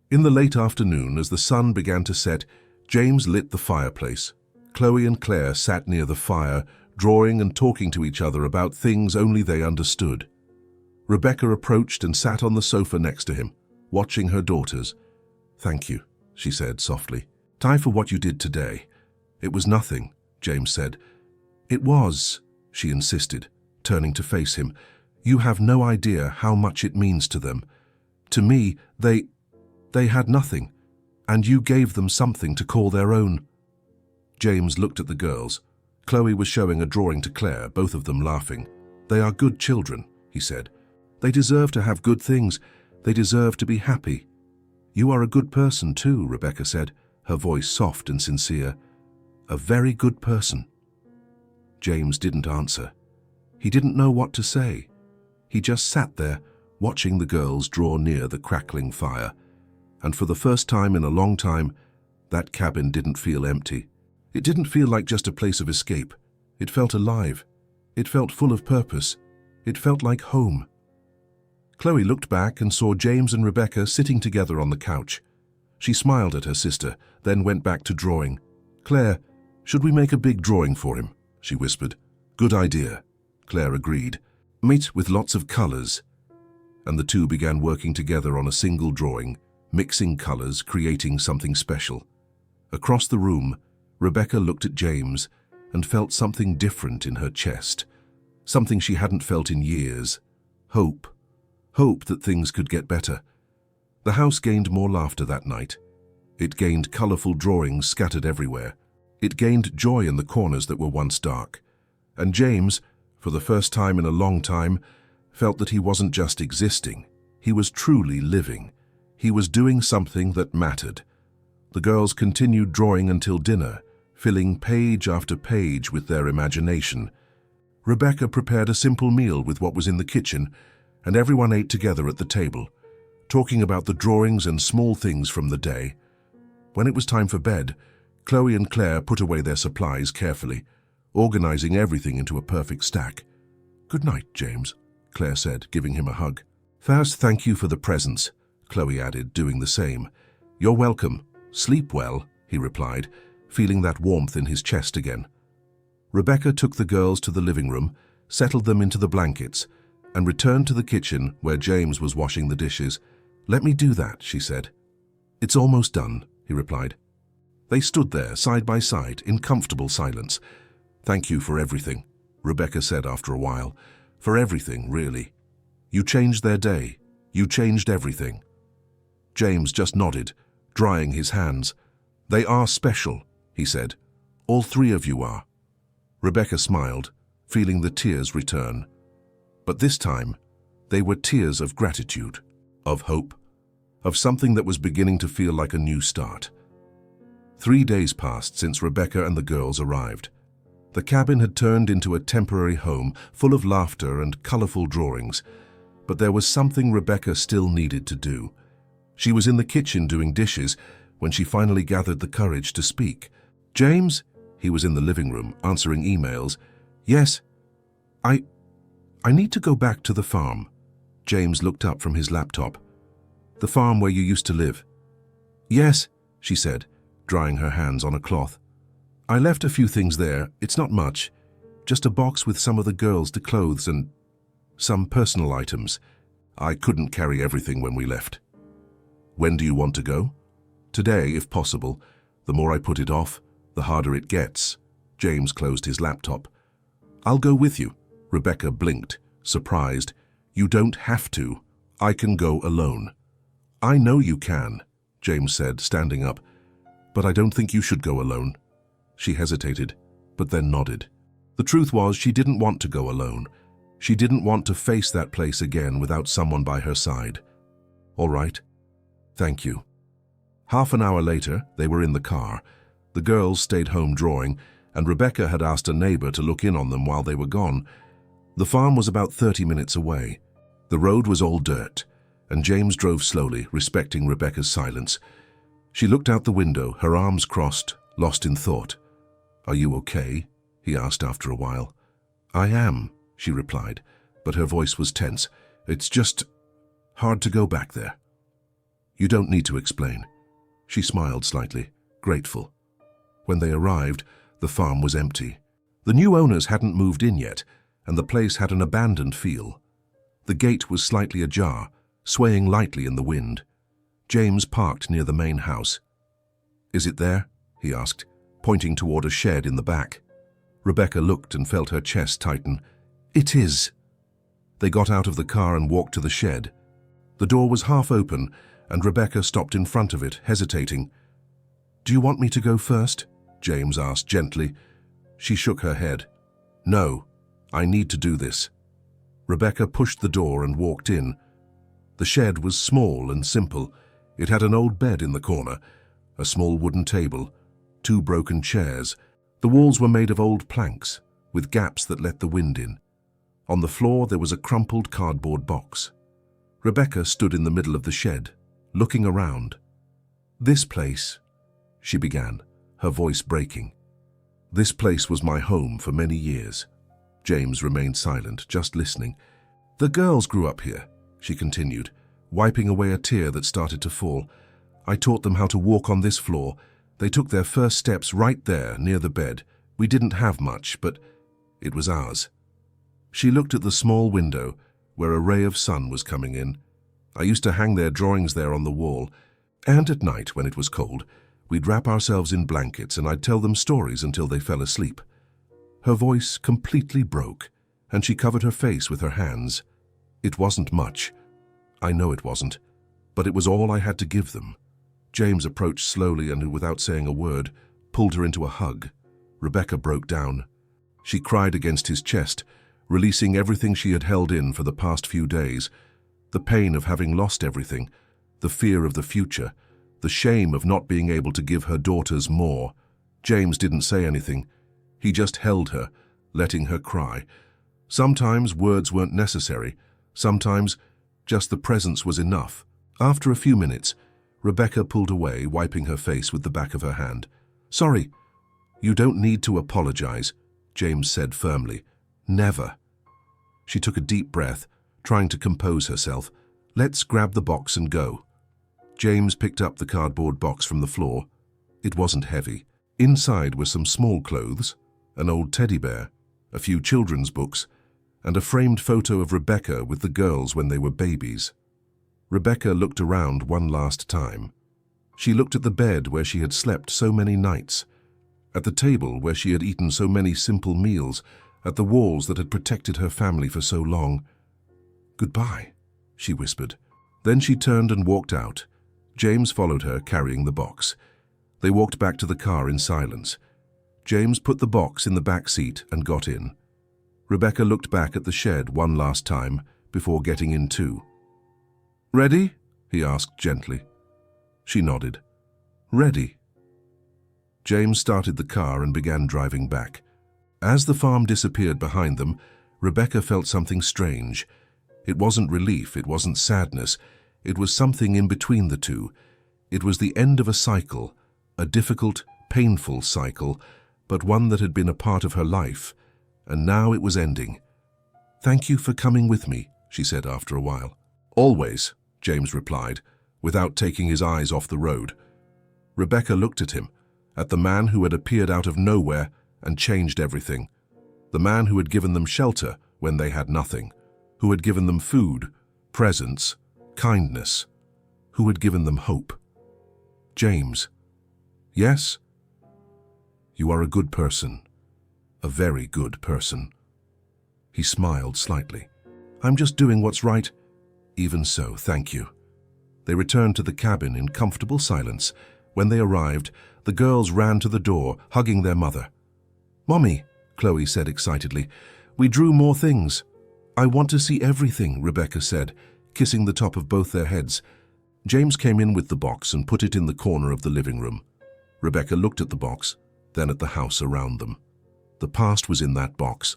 In the late afternoon, as the sun began to set, James lit the fireplace. Chloe and Claire sat near the fire, drawing and talking to each other about things only they understood. Rebecca approached and sat on the sofa next to him, watching her daughters. "Thank you," she said softly. "Time for what you did today." "It was nothing," James said. "It was," she insisted, turning to face him. "You have no idea how much it means to them. To me, they had nothing, and you gave them something to call their own." James looked at the girls. Chloe was showing a drawing to Claire, both of them laughing. "They are good children," he said. "They deserve to have good things. They deserve to be happy." "You are a good person too," Rebecca said. her voice soft and sincere. "A very good person." James didn't answer. He didn't know what to say. He just sat there, watching the girls draw near the crackling fire. And for the first time in a long time, that cabin didn't feel empty. It didn't feel like just a place of escape. It felt alive. It felt full of purpose. It felt like home. Chloe looked back and saw James and Rebecca sitting together on the couch. She smiled at her sister, then went back to drawing. "Claire, should we make a big drawing for him?" she whispered. "Good idea," Claire agreed. "Mate with lots of colors." And the two began working together on a single drawing, mixing colors, creating something special. Across the room, Rebecca looked at James and felt something different in her chest, something she hadn't felt in years. Hope. Hope that things could get better. The house gained more laughter that night. It gained colorful drawings scattered everywhere. It gained joy in the corners that were once dark. And James, for the first time in a long time, felt that he wasn't just existing. He was truly living. He was doing something that mattered. The girls continued drawing until dinner, filling page after page with their imagination. Rebecca prepared a simple meal with what was in the kitchen, and everyone ate together at the table, talking about the drawings and small things from the day. When it was time for bed, Chloe and Claire put away their supplies carefully, organizing everything into a perfect stack. "Good night, James," Claire said, giving him a hug. "First, thank you for the presents," Chloe added, doing the same. "You're welcome. Sleep well," he replied, feeling that warmth in his chest again. Rebecca took the girls to the living room, settled them into the blankets, and returned to the kitchen where James was washing the dishes. "Let me do that," she said. "It's almost done," he replied. They stood there, side by side, in comfortable silence. "Thank you for everything," Rebecca said after a while. "For everything, really. You changed their day. You changed everything." James just nodded, drying his hands. "They are special," he said. "All three of you are." Rebecca smiled, feeling the tears return. But this time, they were tears of gratitude, of hope, of something that was beginning to feel like a new start. 3 days passed since Rebecca and the girls arrived. The cabin had turned into a temporary home full of laughter and colorful drawings, but there was something Rebecca still needed to do. She was in the kitchen doing dishes when she finally gathered the courage to speak. "James?" He was in the living room, answering emails. "Yes, I need to go back to the farm." James looked up from his laptop. "The farm where you used to live?" "Yes," she said, drying her hands on a cloth. "I left a few things there. It's not much. Just a box with some of the girls' clothes and some personal items. I couldn't carry everything when we left." "When do you want to go?" "Today, if possible. The more I put it off, the harder it gets." James closed his laptop. "I'll go with you." Rebecca blinked, surprised. "You don't have to. I can go alone." "I know you can," James said, standing up. "But I don't think you should go alone." She hesitated, but then nodded. The truth was, she didn't want to go alone. She didn't want to face that place again without someone by her side. "All right. Thank you." Half an hour later, they were in the car. The girls stayed home drawing, and Rebecca had asked a neighbor to look in on them while they were gone. The farm was about 30 minutes away. The road was all dirt, and James drove slowly, respecting Rebecca's silence. She looked out the window, her arms crossed, lost in thought. "Are you okay?" he asked after a while. "I am," she replied, but her voice was tense. "It's just hard to go back there." "You don't need to explain." She smiled slightly, grateful. When they arrived, the farm was empty. The new owners hadn't moved in yet, and the place had an abandoned feel. The gate was slightly ajar, swaying lightly in the wind. James parked near the main house. "Is it there?" he asked, pointing toward a shed in the back. Rebecca looked and felt her chest tighten. "It is." They got out of the car and walked to the shed. The door was half open, and Rebecca stopped in front of it, hesitating. "Do you want me to go first?" James asked gently. She shook her head. "No, I need to do this." Rebecca pushed the door and walked in. The shed was small and simple. It had an old bed in the corner. a small wooden table, 2 broken chairs. The walls were made of old planks, with gaps that let the wind in. On the floor there was a crumpled cardboard box. Rebecca stood in the middle of the shed, looking around. "This place," she began, her voice breaking. "This place was my home for many years." James remained silent, just listening. "The girls grew up here," she continued, wiping away a tear that started to fall. "I taught them how to walk on this floor. They took their first steps right there, near the bed. We didn't have much, but it was ours." She looked at the small window, where a ray of sun was coming in. "I used to hang their drawings there on the wall, and at night, when it was cold, we'd wrap ourselves in blankets and I'd tell them stories until they fell asleep." Her voice completely broke, and she covered her face with her hands. "It wasn't much. I know it wasn't, but it was all I had to give them." James approached slowly and, without saying a word, pulled her into a hug. Rebecca broke down. She cried against his chest, releasing everything she had held in for the past few days. The pain of having lost everything, the fear of the future, the shame of not being able to give her daughters more. James didn't say anything. He just held her, letting her cry. Sometimes words weren't necessary. Sometimes just the presence was enough. After a few minutes, Rebecca pulled away, wiping her face with the back of her hand. "Sorry." "You don't need to apologize," James said firmly. "Never." She took a deep breath, trying to compose herself. "Let's grab the box and go." James picked up the cardboard box from the floor. It wasn't heavy. Inside were some small clothes, an old teddy bear, a few children's books, and a framed photo of Rebecca with the girls when they were babies. Rebecca looked around one last time. She looked at the bed where she had slept so many nights, at the table where she had eaten so many simple meals, at the walls that had protected her family for so long. "Goodbye," she whispered. Then she turned and walked out. James followed her, carrying the box. They walked back to the car in silence. James put the box in the back seat and got in. Rebecca looked back at the shed one last time before getting in too. "Ready?" he asked gently. She nodded. "Ready." James started the car and began driving back. As the farm disappeared behind them, Rebecca felt something strange. It wasn't relief, it wasn't sadness. It was something in between the two. It was the end of a cycle, a difficult, painful cycle, but one that had been a part of her life, and now it was ending. "Thank you for coming with me," she said after a while. "Always," James replied, without taking his eyes off the road. Rebecca looked at him, at the man who had appeared out of nowhere and changed everything. The man who had given them shelter when they had nothing, who had given them food, presents, kindness, who had given them hope. "James." "Yes?" "You are a good person, a very good person." He smiled slightly. "I'm just doing what's right." "Even so, thank you." They returned to the cabin in comfortable silence. When they arrived, the girls ran to the door, hugging their mother. "Mommy," Chloe said excitedly, "we drew more things." "I want to see everything," Rebecca said, kissing the top of both their heads. James came in with the box and put it in the corner of the living room. Rebecca looked at the box, then at the house around them. The past was in that box,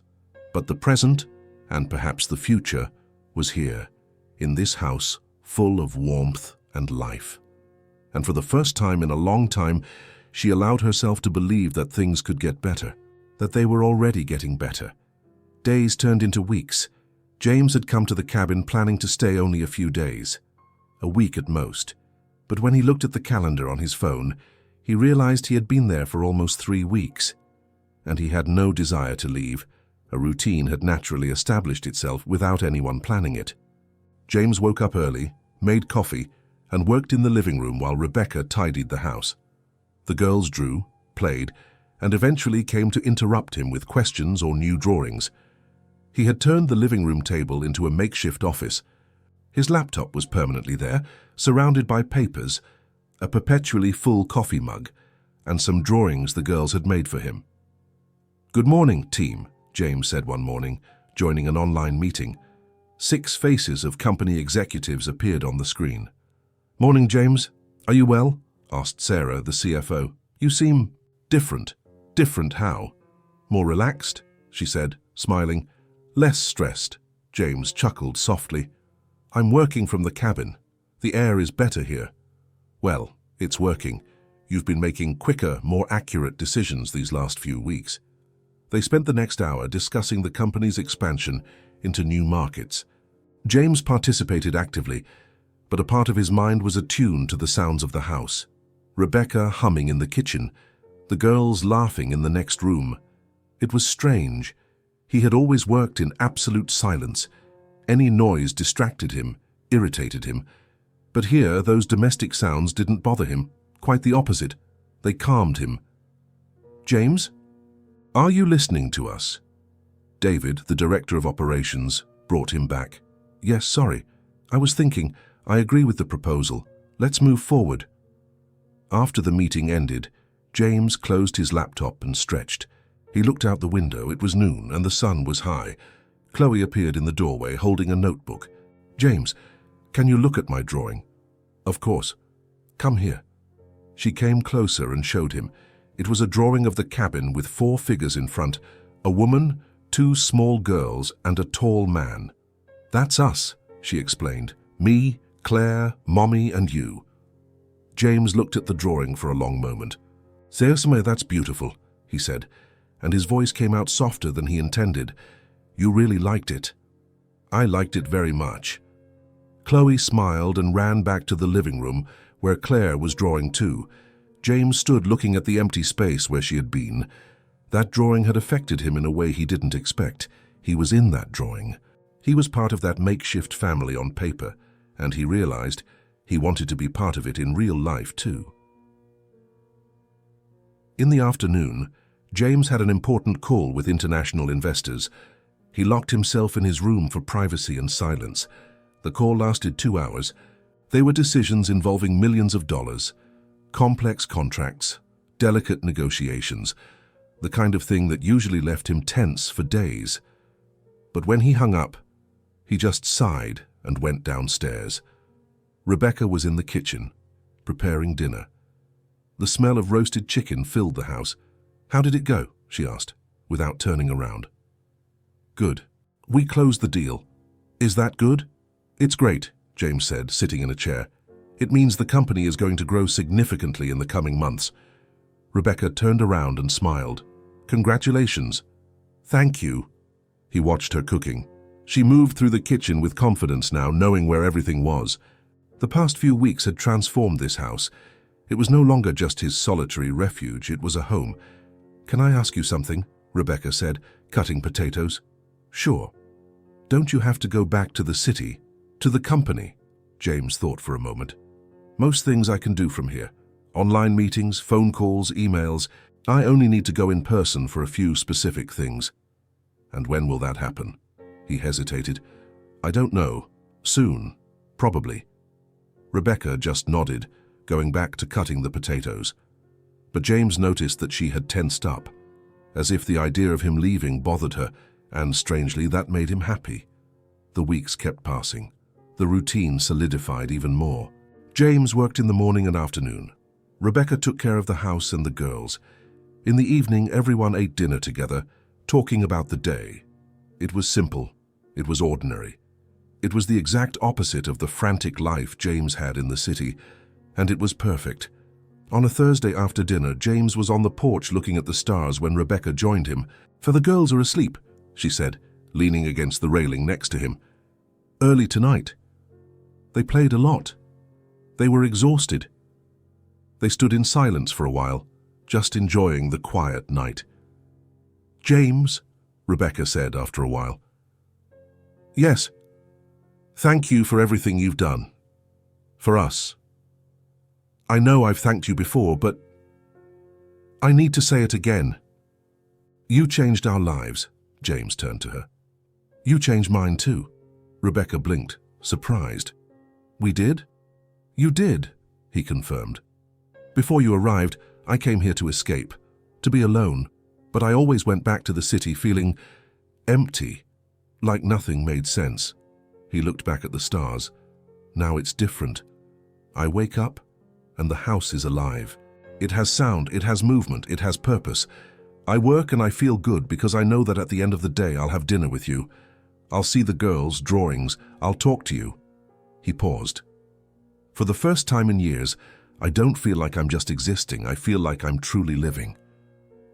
but the present, and perhaps the future, was here, in this house full of warmth and life. And for the first time in a long time, she allowed herself to believe that things could get better, that they were already getting better. Days turned into weeks. James had come to the cabin planning to stay only a few days, a week at most. But when he looked at the calendar on his phone, he realized he had been there for almost 3 weeks. And he had no desire to leave. A routine had naturally established itself without anyone planning it. James woke up early, made coffee, and worked in the living room while Rebecca tidied the house. The girls drew, played, and eventually came to interrupt him with questions or new drawings. He had turned the living room table into a makeshift office. His laptop was permanently there, surrounded by papers, a perpetually full coffee mug, and some drawings the girls had made for him. "Good morning, team," James said one morning, joining an online meeting. 6 faces of company executives appeared on the screen. "Morning, James. Are you well?" asked Sarah, the CFO. "You seem different." "Different how?" "More relaxed," she said, smiling. "Less stressed." James chuckled softly. "I'm working from the cabin. The air is better here." "Well, it's working. You've been making quicker, more accurate decisions these last few weeks." They spent the next hour discussing the company's expansion into new markets. James participated actively, but a part of his mind was attuned to the sounds of the house. Rebecca humming in the kitchen, the girls laughing in the next room. It was strange. He had always worked in absolute silence. Any noise distracted him, irritated him. But here, those domestic sounds didn't bother him. Quite the opposite. They calmed him. "James, are you listening to us?" David, the director of operations, brought him back. "Yes, sorry. I was thinking. I agree with the proposal. Let's move forward." After the meeting ended, James closed his laptop and stretched. He looked out the window. It was noon and the sun was high. Chloe appeared in the doorway holding a notebook. "James, can you look at my drawing?" "Of course. Come here." She came closer and showed him. It was a drawing of the cabin with 4 figures in front, a woman, 2 small girls, and a tall man. "That's us," she explained. "Me, Claire, Mommy, and you." James looked at the drawing for a long moment. "Seriously, that's beautiful," he said, and his voice came out softer than he intended. "You really liked it." "I liked it very much." Chloe smiled and ran back to the living room, where Claire was drawing too. James stood looking at the empty space where she had been. That drawing had affected him in a way he didn't expect. He was in that drawing. He was part of that makeshift family on paper, and he realized he wanted to be part of it in real life too. In the afternoon, James had an important call with international investors. He locked himself in his room for privacy and silence. The call lasted 2 hours. They were decisions involving millions of dollars, complex contracts, delicate negotiations, the kind of thing that usually left him tense for days. But when he hung up, he just sighed and went downstairs. Rebecca was in the kitchen, preparing dinner. The smell of roasted chicken filled the house. "How did it go?" she asked, without turning around. "Good. We closed the deal." "Is that good?" "It's great," James said, sitting in a chair. "It means the company is going to grow significantly in the coming months." Rebecca turned around and smiled. "Congratulations." "Thank you." He watched her cooking. She moved through the kitchen with confidence now, knowing where everything was. The past few weeks had transformed this house. It was no longer just his solitary refuge, it was a home. "Can I ask you something?" Rebecca said, cutting potatoes. "Sure." "Don't you have to go back to the city, to the company?" James thought for a moment. "Most things I can do from here. Online meetings, phone calls, emails. I only need to go in person for a few specific things." "And when will that happen?" He hesitated. "I don't know. Soon. Probably." Rebecca just nodded, going back to cutting the potatoes. But James noticed that she had tensed up, as if the idea of him leaving bothered her, and strangely, that made him happy. The weeks kept passing. The routine solidified even more. James worked in the morning and afternoon. Rebecca took care of the house and the girls. In the evening, everyone ate dinner together, talking about the day. It was simple. It was ordinary. It was the exact opposite of the frantic life James had in the city, and it was perfect. On a Thursday after dinner, James was on the porch looking at the stars when Rebecca joined him. "For the girls are asleep," she said, leaning against the railing next to him. "Early tonight. They played a lot. They were exhausted." They stood in silence for a while, just enjoying the quiet night. "James," Rebecca said after a while. "Yes. Thank you for everything you've done. For us. I know I've thanked you before, but I need to say it again. You changed our lives." James turned to her. "You changed mine too." Rebecca blinked, surprised. "We did?" "You did," he confirmed. "Before you arrived, I came here to escape, to be alone, but I always went back to the city feeling empty, like nothing made sense." He looked back at the stars. "Now it's different. I wake up, and the house is alive. It has sound, it has movement, it has purpose. I work and I feel good because I know that at the end of the day I'll have dinner with you. I'll see the girls, drawings, I'll talk to you. He paused. For the first time in years, I don't feel like I'm just existing, I feel like I'm truly living.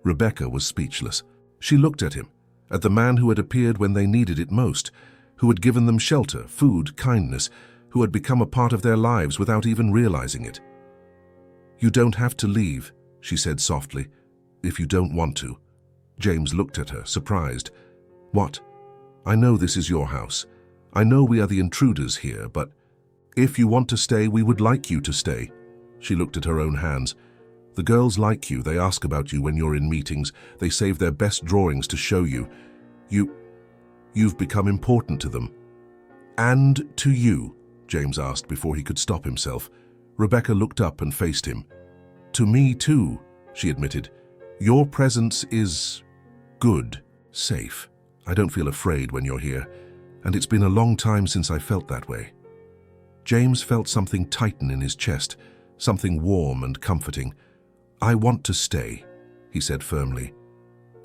Rebecca was speechless. She looked at him, at the man who had appeared when they needed it most, who had given them shelter, food, kindness, who had become a part of their lives without even realizing it. "You don't have to leave," she said softly, "if you don't want to." James looked at her, surprised. "What? I know this is your house. I know we are the intruders here, but if you want to stay, we would like you to stay." She looked at her own hands. "The girls like you, they ask about you when you're in meetings, they save their best drawings to show you. You've become important to them." "And to you?" James asked before he could stop himself. Rebecca looked up and faced him. "To me too," she admitted. "Your presence is good, safe. I don't feel afraid when you're here, and it's been a long time since I felt that way." James felt something tighten in his chest, something warm and comforting. "I want to stay," he said firmly.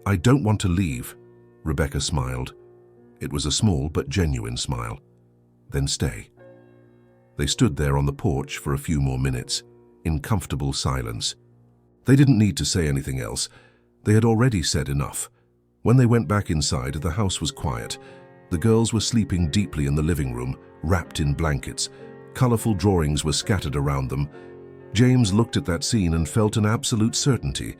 "I don't want to leave." Rebecca smiled. It was a small but genuine smile. "Then stay." They stood there on the porch for a few more minutes, in comfortable silence. They didn't need to say anything else. They had already said enough. When they went back inside, the house was quiet. The girls were sleeping deeply in the living room, wrapped in blankets. Colorful drawings were scattered around them. James looked at that scene and felt an absolute certainty.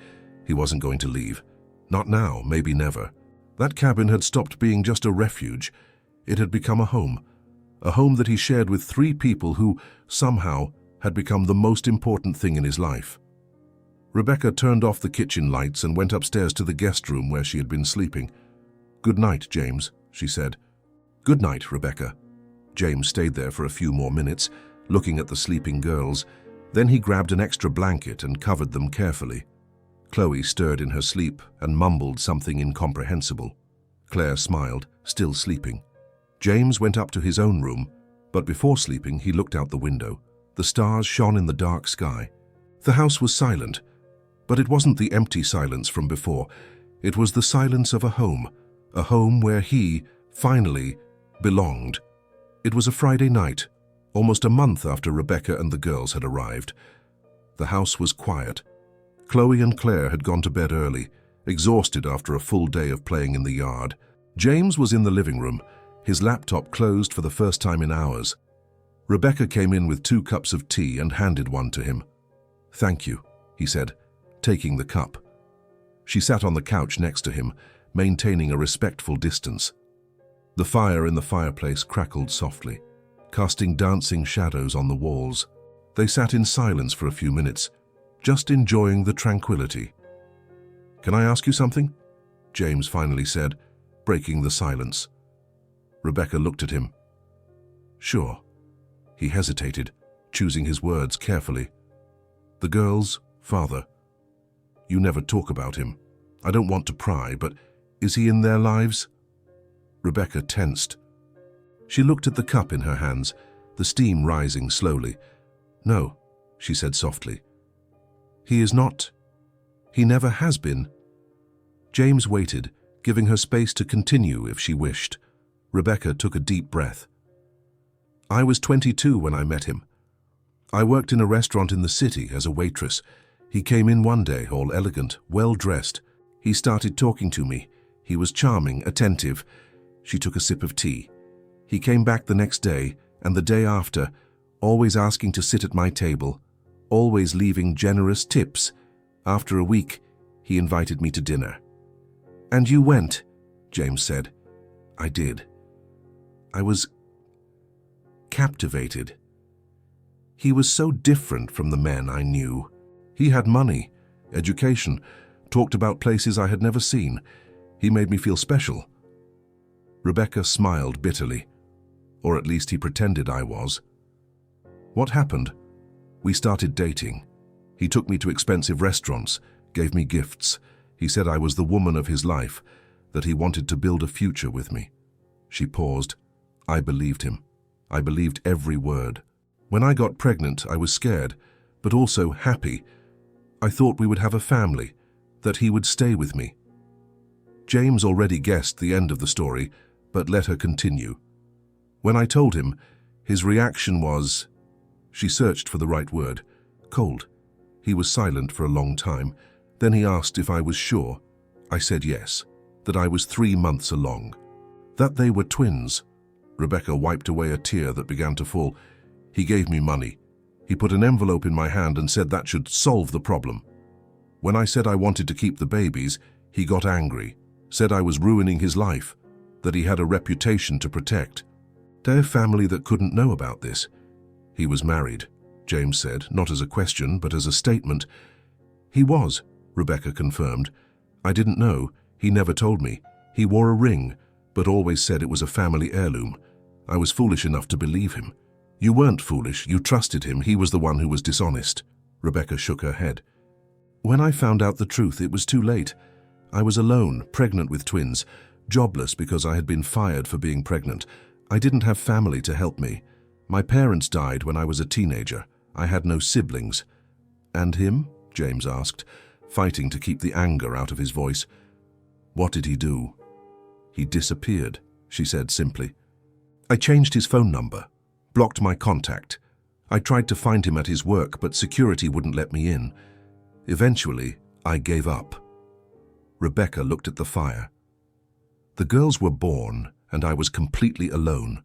He wasn't going to leave. Not now, maybe never. That cabin had stopped being just a refuge. It had become a home that he shared with 3 people who, somehow, had become the most important thing in his life. Rebecca turned off the kitchen lights and went upstairs to the guest room where she had been sleeping. "Good night, James," she said. "Good night, Rebecca." James stayed there for a few more minutes, looking at the sleeping girls. Then he grabbed an extra blanket and covered them carefully. Chloe stirred in her sleep and mumbled something incomprehensible. Claire smiled, still sleeping. James went up to his own room, but before sleeping he looked out the window. The stars shone in the dark sky. The house was silent, but it wasn't the empty silence from before. It was the silence of a home where he, finally, belonged. It was a Friday night, almost a month after Rebecca and the girls had arrived. The house was quiet. Chloe and Claire had gone to bed early, exhausted after a full day of playing in the yard. James was in the living room, his laptop closed for the first time in hours. Rebecca came in with 2 cups of tea and handed one to him. "Thank you," he said, taking the cup. She sat on the couch next to him, maintaining a respectful distance. The fire in the fireplace crackled softly, casting dancing shadows on the walls. They sat in silence for a few minutes, just enjoying the tranquility. "Can I ask you something?" James finally said, breaking the silence. Rebecca looked at him. "Sure." He hesitated, choosing his words carefully. "The girl's father. You never talk about him. I don't want to pry, but is he in their lives?" Rebecca tensed. She looked at the cup in her hands, the steam rising slowly. "No," she said softly. "He is not. He never has been." James waited, giving her space to continue if she wished. Rebecca took a deep breath. "I was 22 when I met him. I worked in a restaurant in the city as a waitress. He came in one day, all elegant, well-dressed. He started talking to me. He was charming, attentive." She took a sip of tea. "He came back the next day, and the day after, always asking to sit at my table, always leaving generous tips. After a week, he invited me to dinner." "And you went?" James said. "I did. I was captivated. He was so different from the men I knew. He had money, education, talked about places I had never seen. He made me feel special." Rebecca smiled bitterly, or at least he pretended I was. "What happened? We started dating. He took me to expensive restaurants, gave me gifts. He said I was the woman of his life, that he wanted to build a future with me." She paused. I believed him. I believed every word. When I got pregnant, I was scared, but also happy. I thought we would have a family, that he would stay with me. James already guessed the end of the story, but let her continue. When I told him, his reaction was, she searched for the right word, cold. He was silent for a long time. Then he asked if I was sure. I said yes, that I was 3 months along. That they were twins. Rebecca wiped away a tear that began to fall. He gave me money. He put an envelope in my hand and said that should solve the problem. When I said I wanted to keep the babies, he got angry, said I was ruining his life, that he had a reputation to protect. Their family that couldn't know about this. He was married, James said, not as a question, but as a statement. He was, Rebecca confirmed. I didn't know. He never told me. He wore a ring, but always said it was a family heirloom. I was foolish enough to believe him. You weren't foolish. You trusted him. He was the one who was dishonest. Rebecca shook her head. When I found out the truth, it was too late. I was alone, pregnant with twins, jobless because I had been fired for being pregnant. I didn't have family to help me. My parents died when I was a teenager. I had no siblings. And him? James asked, fighting to keep the anger out of his voice. What did he do? He disappeared, she said simply. I changed his phone number, blocked my contact. I tried to find him at his work, but security wouldn't let me in. Eventually, I gave up. Rebecca looked at the fire. The girls were born, and I was completely alone.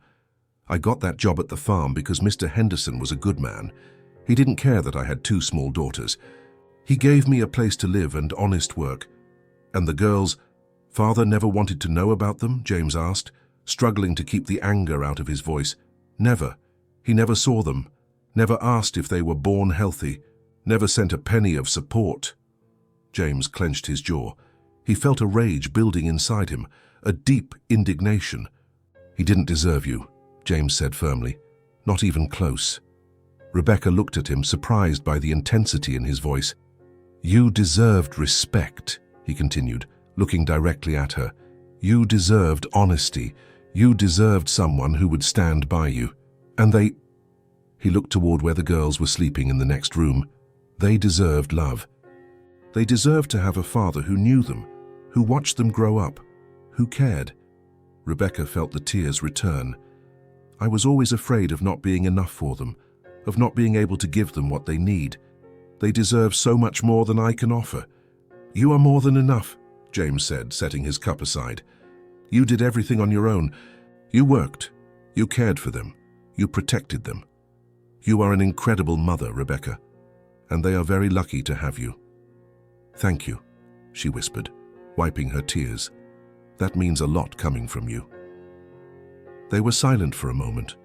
I got that job at the farm because Mr. Henderson was a good man. He didn't care that I had 2 small daughters. He gave me a place to live and honest work. And the girls, father never wanted to know about them, James asked, struggling to keep the anger out of his voice. Never. He never saw them, never asked if they were born healthy, never sent a penny of support. James clenched his jaw. He felt a rage building inside him, a deep indignation. He didn't deserve you, James said firmly. Not even close. Rebecca looked at him, surprised by the intensity in his voice. You deserved respect, he continued, looking directly at her. You deserved honesty. You deserved someone who would stand by you. And they... He looked toward where the girls were sleeping in the next room. They deserved love. They deserved to have a father who knew them, who watched them grow up, who cared. Rebecca felt the tears return. I was always afraid of not being enough for them, of not being able to give them what they need. They deserve so much more than I can offer. You are more than enough, James said, setting his cup aside. You did everything on your own. You worked. You cared for them. You protected them. You are an incredible mother, Rebecca, and they are very lucky to have you. Thank you, she whispered, wiping her tears. That means a lot coming from you. They were silent for a moment.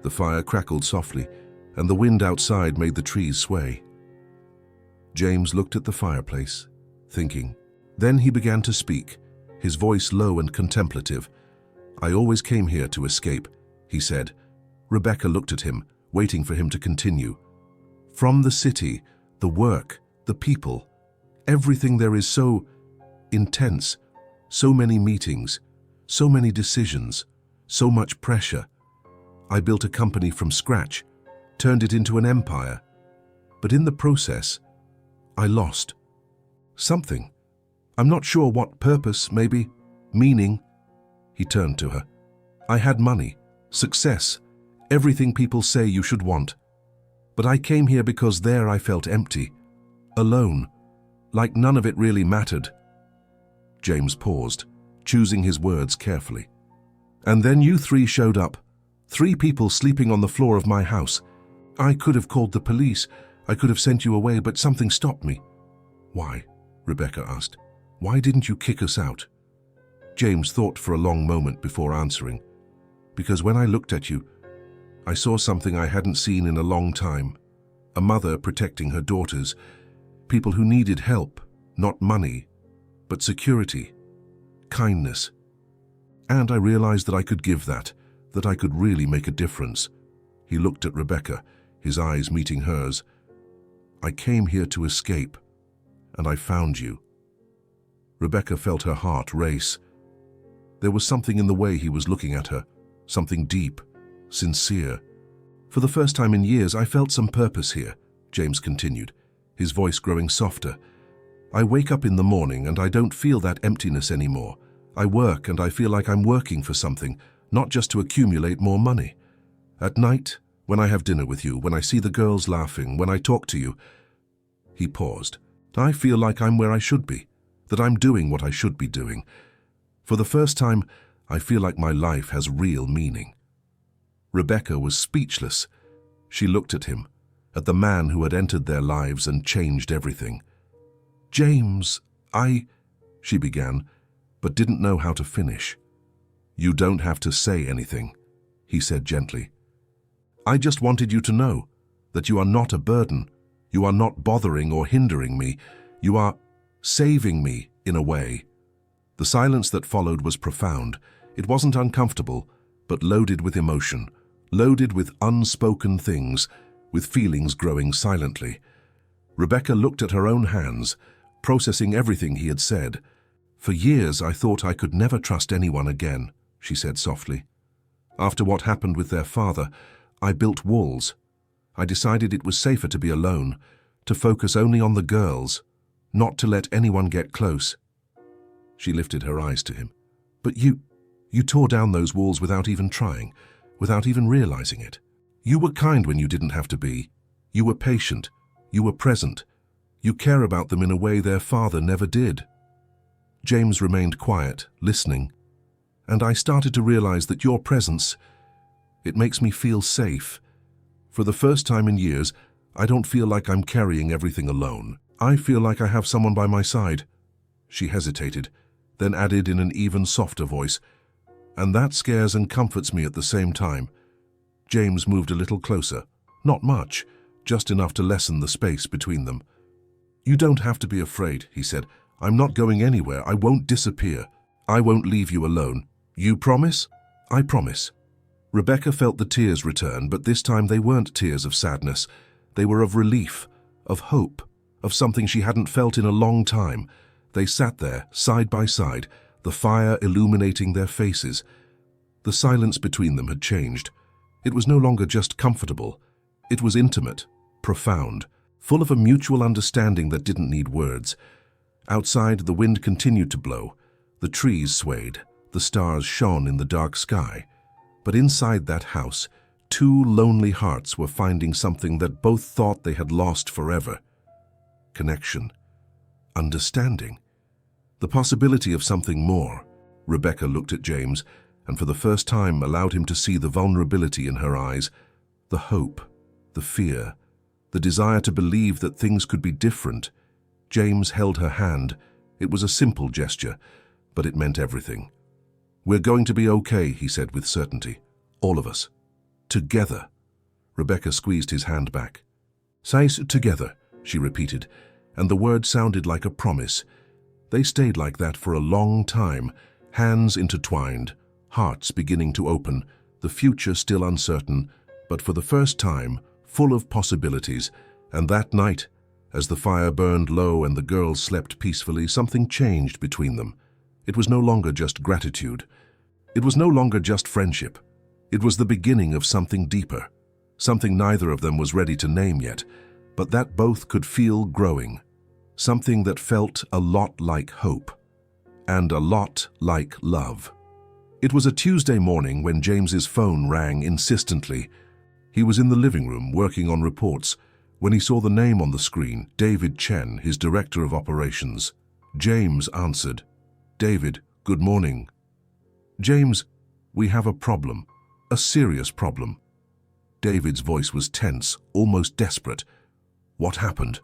The fire crackled softly, and the wind outside made the trees sway. James looked at the fireplace, thinking. Then he began to speak, his voice low and contemplative. I always came here to escape, he said. Rebecca looked at him, waiting for him to continue. From the city, the work, the people, everything there is so intense, so many meetings, so many decisions, so much pressure. I built a company from scratch, turned it into an empire. But in the process, I lost something. I'm not sure what purpose, maybe meaning. He turned to her. I had money, success, everything people say you should want. But I came here because there I felt empty, alone, like none of it really mattered. James paused, choosing his words carefully. And then you 3 showed up. 3 people sleeping on the floor of my house. I could have called the police. I could have sent you away, but something stopped me. Why? Rebecca asked. Why didn't you kick us out? James thought for a long moment before answering. Because when I looked at you, I saw something I hadn't seen in a long time. A mother protecting her daughters. People who needed help, not money, but security, kindness. And I realized that I could give that I could really make a difference. He looked at Rebecca, his eyes meeting hers. I came here to escape, and I found you. Rebecca felt her heart race. There was something in the way he was looking at her, something deep, sincere. For the first time in years, I felt some purpose here, James continued, his voice growing softer. I wake up in the morning and I don't feel that emptiness anymore. I work and I feel like I'm working for something, not just to accumulate more money. At night, when I have dinner with you, when I see the girls laughing, when I talk to you, he paused. I feel like I'm where I should be, that I'm doing what I should be doing. For the first time, I feel like my life has real meaning. Rebecca was speechless. She looked at him, at the man who had entered their lives and changed everything. James, she began, but didn't know how to finish. You don't have to say anything, he said gently. I just wanted you to know that you are not a burden. You are not bothering or hindering me. You are saving me, in a way. The silence that followed was profound. It wasn't uncomfortable, but loaded with emotion, loaded with unspoken things, with feelings growing silently. Rebecca looked at her own hands, processing everything he had said. For years I thought I could never trust anyone again, she said softly. After what happened with their father, I built walls. I decided it was safer to be alone, to focus only on the girls, not to let anyone get close. She lifted her eyes to him. But you tore down those walls without even trying, without even realizing it. You were kind when you didn't have to be. You were patient. You were present. You care about them in a way their father never did. James remained quiet, listening. And I started to realize that your presence, it makes me feel safe. For the first time in years, I don't feel like I'm carrying everything alone. I feel like I have someone by my side. She hesitated, then added in an even softer voice, and that scares and comforts me at the same time. James moved a little closer. Not much, just enough to lessen the space between them. You don't have to be afraid, he said. I'm not going anywhere. I won't disappear. I won't leave you alone. You promise? I promise. Rebecca felt the tears return, but this time they weren't tears of sadness. They were of relief, of hope, of something she hadn't felt in a long time. They sat there, side by side, the fire illuminating their faces. The silence between them had changed. It was no longer just comfortable. It was intimate, profound, full of a mutual understanding that didn't need words. Outside, the wind continued to blow. The trees swayed. The stars shone in the dark sky. But inside that house, two lonely hearts were finding something that both thought they had lost forever. Connection. Understanding. The possibility of something more. Rebecca looked at James, and for the first time allowed him to see the vulnerability in her eyes, the hope, the fear, the desire to believe that things could be different. James held her hand. It was a simple gesture, but it meant everything. We're going to be okay, he said with certainty. All of us. Together. Rebecca squeezed his hand back. Say together, she repeated, and the word sounded like a promise. They stayed like that for a long time, hands intertwined, hearts beginning to open, the future still uncertain, but for the first time, full of possibilities. And that night, as the fire burned low and the girls slept peacefully, something changed between them. It was no longer just gratitude. It was no longer just friendship. It was the beginning of something deeper, something neither of them was ready to name yet, but that both could feel growing, something that felt a lot like hope, and a lot like love. It was a Tuesday morning when James's phone rang insistently. He was in the living room working on reports when he saw the name on the screen, David Chen, his director of operations. James answered. David, good morning. James, we have a problem, a serious problem. David's voice was tense, almost desperate. What happened?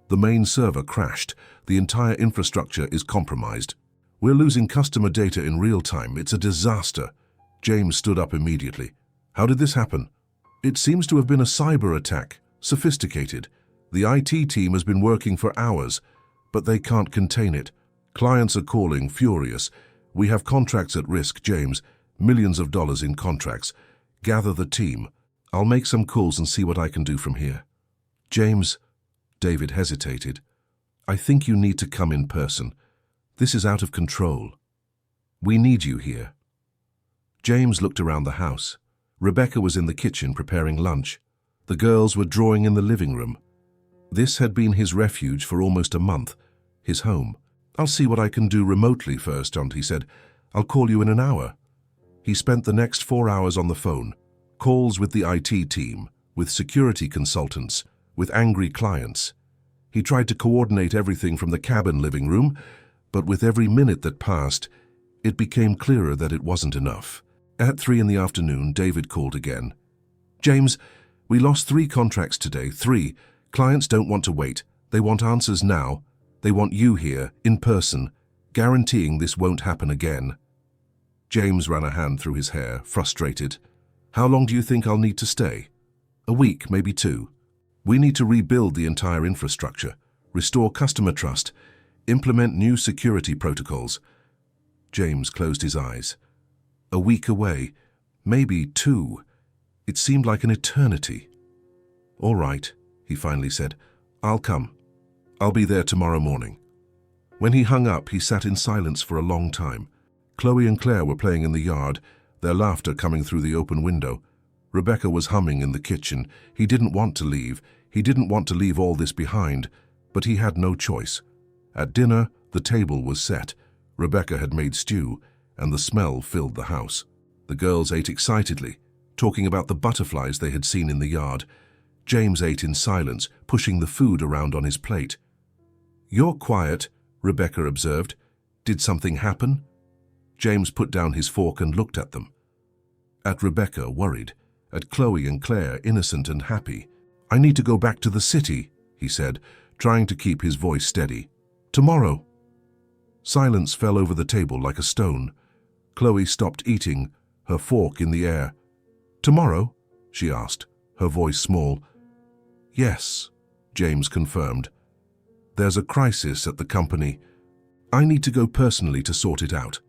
The main server crashed. The entire infrastructure is compromised. We're losing customer data in real time. It's a disaster. James stood up immediately. How did this happen? It seems to have been a cyber attack, sophisticated. The IT team has been working for hours, but they can't contain it. Clients are calling, furious. We have contracts at risk, James. Millions of dollars in contracts. Gather the team. I'll make some calls and see what I can do from here. James, David hesitated. I think you need to come in person. This is out of control. We need you here. James looked around the house. Rebecca was in the kitchen preparing lunch. The girls were drawing in the living room. This had been his refuge for almost a month, his home. "I'll see what I can do remotely first, Aunt," he said. "I'll call you in an hour." He spent the next 4 hours on the phone, calls with the IT team, with security consultants, with angry clients. He tried to coordinate everything from the cabin living room, but with every minute that passed, it became clearer that it wasn't enough. At 3 in the afternoon, David called again. "James, we lost 3 contracts today, 3. Clients don't want to wait. They want answers now. They want you here, in person, guaranteeing this won't happen again." James ran a hand through his hair, frustrated. "How long do you think I'll need to stay?" "A week, maybe 2. We need to rebuild the entire infrastructure, restore customer trust, implement new security protocols." James closed his eyes. A week away, maybe 2. It seemed like an eternity. "All right," he finally said. "I'll come. I'll be there tomorrow morning." When he hung up, he sat in silence for a long time. Chloe and Claire were playing in the yard, their laughter coming through the open window. Rebecca was humming in the kitchen. He didn't want to leave. He didn't want to leave all this behind, but he had no choice. At dinner, the table was set. Rebecca had made stew, and the smell filled the house. The girls ate excitedly, talking about the butterflies they had seen in the yard. James ate in silence, pushing the food around on his plate. "You're quiet," Rebecca observed. "Did something happen?" James put down his fork and looked at them. At Rebecca, worried. At Chloe and Claire, innocent and happy. "I need to go back to the city," he said, trying to keep his voice steady. "Tomorrow." Silence fell over the table like a stone. Chloe stopped eating, her fork in the air. "Tomorrow?" she asked, her voice small. "Yes," James confirmed. "There's a crisis at the company. I need to go personally to sort it out."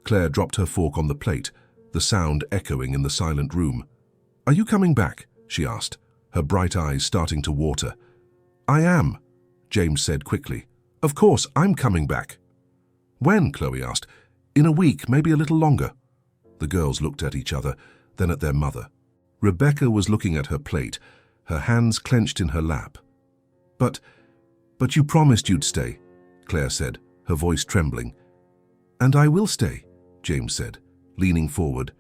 Claire dropped her fork on the plate, the sound echoing in the silent room. "Are you coming back?" she asked, her bright eyes starting to water. "I am," James said quickly. "Of course, I'm coming back." "When?" Chloe asked. "In a week, maybe a little longer." The girls looked at each other, then at their mother. Rebecca was looking at her plate, her hands clenched in her lap. But you promised you'd stay," Claire said, her voice trembling. "And I will stay," James said, leaning forward.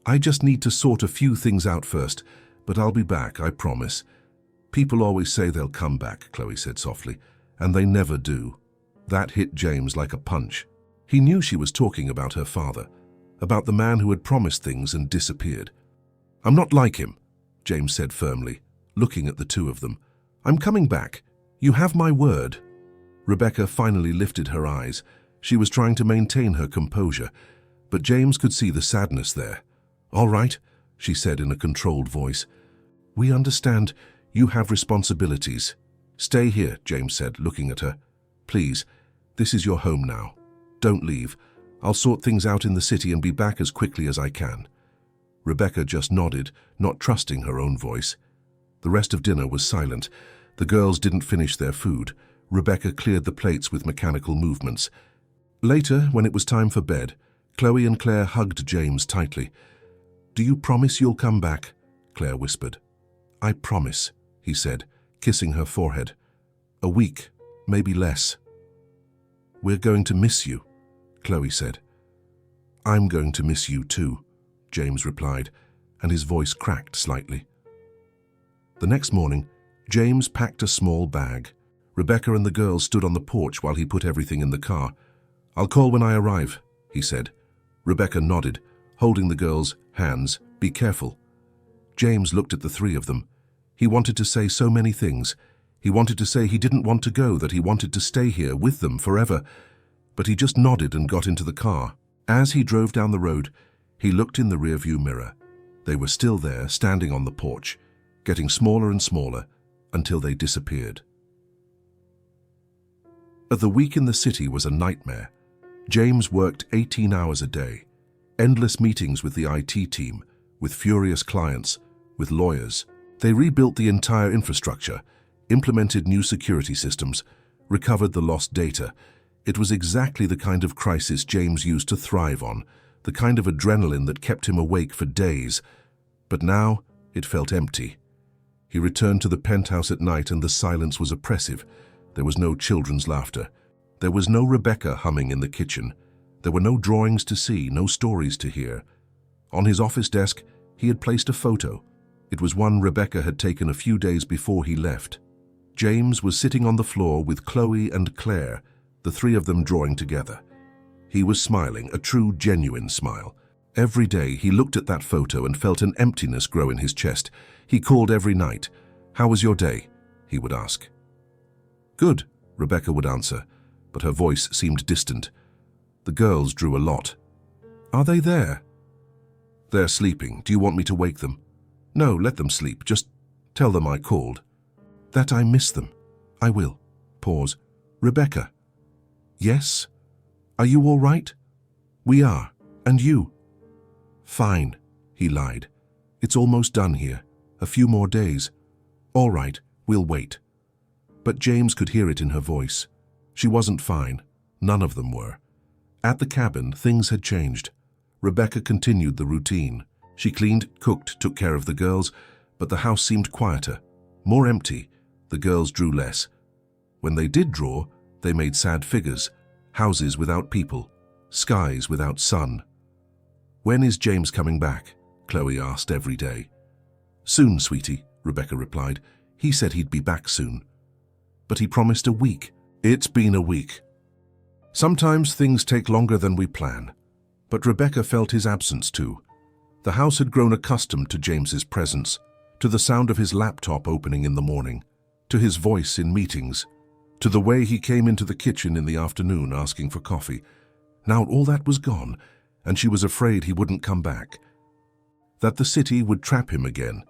"I just need to sort a few things out first, but I'll be back, I promise." "People always say they'll come back," Chloe said softly, "and they never do." That hit James like a punch. He knew she was talking about her father, about the man who had promised things and disappeared. "I'm not like him," James said firmly, looking at the two of them. "I'm coming back. You have my word." Rebecca finally lifted her eyes. She was trying to maintain her composure, but James could see the sadness there. "All right," she said in a controlled voice. "We understand you have responsibilities." "Stay here," James said, looking at her. "Please, this is your home now. Don't leave. I'll sort things out in the city and be back as quickly as I can." Rebecca just nodded, not trusting her own voice. The rest of dinner was silent. The girls didn't finish their food. Rebecca cleared the plates with mechanical movements. Later, when it was time for bed, Chloe and Claire hugged James tightly. "Do you promise you'll come back?" Claire whispered. "I promise," he said, kissing her forehead. "A week, maybe less." "We're going to miss you," Chloe said. "I'm going to miss you too," James replied, and his voice cracked slightly. The next morning, James packed a small bag. Rebecca and the girls stood on the porch while he put everything in the car. "I'll call when I arrive," he said. Rebecca nodded, holding the girls' hands. "Be careful." James looked at the three of them. He wanted to say so many things. He wanted to say he didn't want to go, that he wanted to stay here with them forever. But he just nodded and got into the car. As he drove down the road, he looked in the rearview mirror. They were still there, standing on the porch, getting smaller and smaller, until they disappeared. The week in the city was a nightmare. James worked 18 hours a day, endless meetings with the IT team, with furious clients, with lawyers. They rebuilt the entire infrastructure, implemented new security systems, recovered the lost data. It was exactly the kind of crisis James used to thrive on, the kind of adrenaline that kept him awake for days. But now it felt empty. He returned to the penthouse at night and the silence was oppressive. There was no children's laughter. There was no Rebecca humming in the kitchen. There were no drawings to see, no stories to hear. On his office desk, he had placed a photo. It was one Rebecca had taken a few days before he left. James was sitting on the floor with Chloe and Claire, the three of them drawing together. He was smiling, a true, genuine smile. Every day he looked at that photo and felt an emptiness grow in his chest. He called every night. "How was your day?" he would ask. "Good," Rebecca would answer, but her voice seemed distant. The girls drew a lot. "Are they there?" "They're sleeping. Do you want me to wake them?" "No, let them sleep. Just tell them I called." "That I miss them." "I will." Pause. "Rebecca." "Yes? Are you all right?" "We are. And you?" "Fine," he lied. "It's almost done here. A few more days." "All right, we'll wait." But James could hear it in her voice. She wasn't fine. None of them were. At the cabin, things had changed. Rebecca continued the routine. She cleaned, cooked, took care of the girls, but the house seemed quieter, more empty. The girls drew less. When they did draw, they made sad figures, houses without people, skies without sun. "When is James coming back?" Chloe asked every day. "Soon, sweetie," Rebecca replied. "He said he'd be back soon." "But he promised a week." "It's been a week. Sometimes things take longer than we plan." But Rebecca felt his absence too. The house had grown accustomed to James's presence, to the sound of his laptop opening in the morning, to his voice in meetings, to the way he came into the kitchen in the afternoon asking for coffee. Now all that was gone, and she was afraid he wouldn't come back. That the city would trap him again,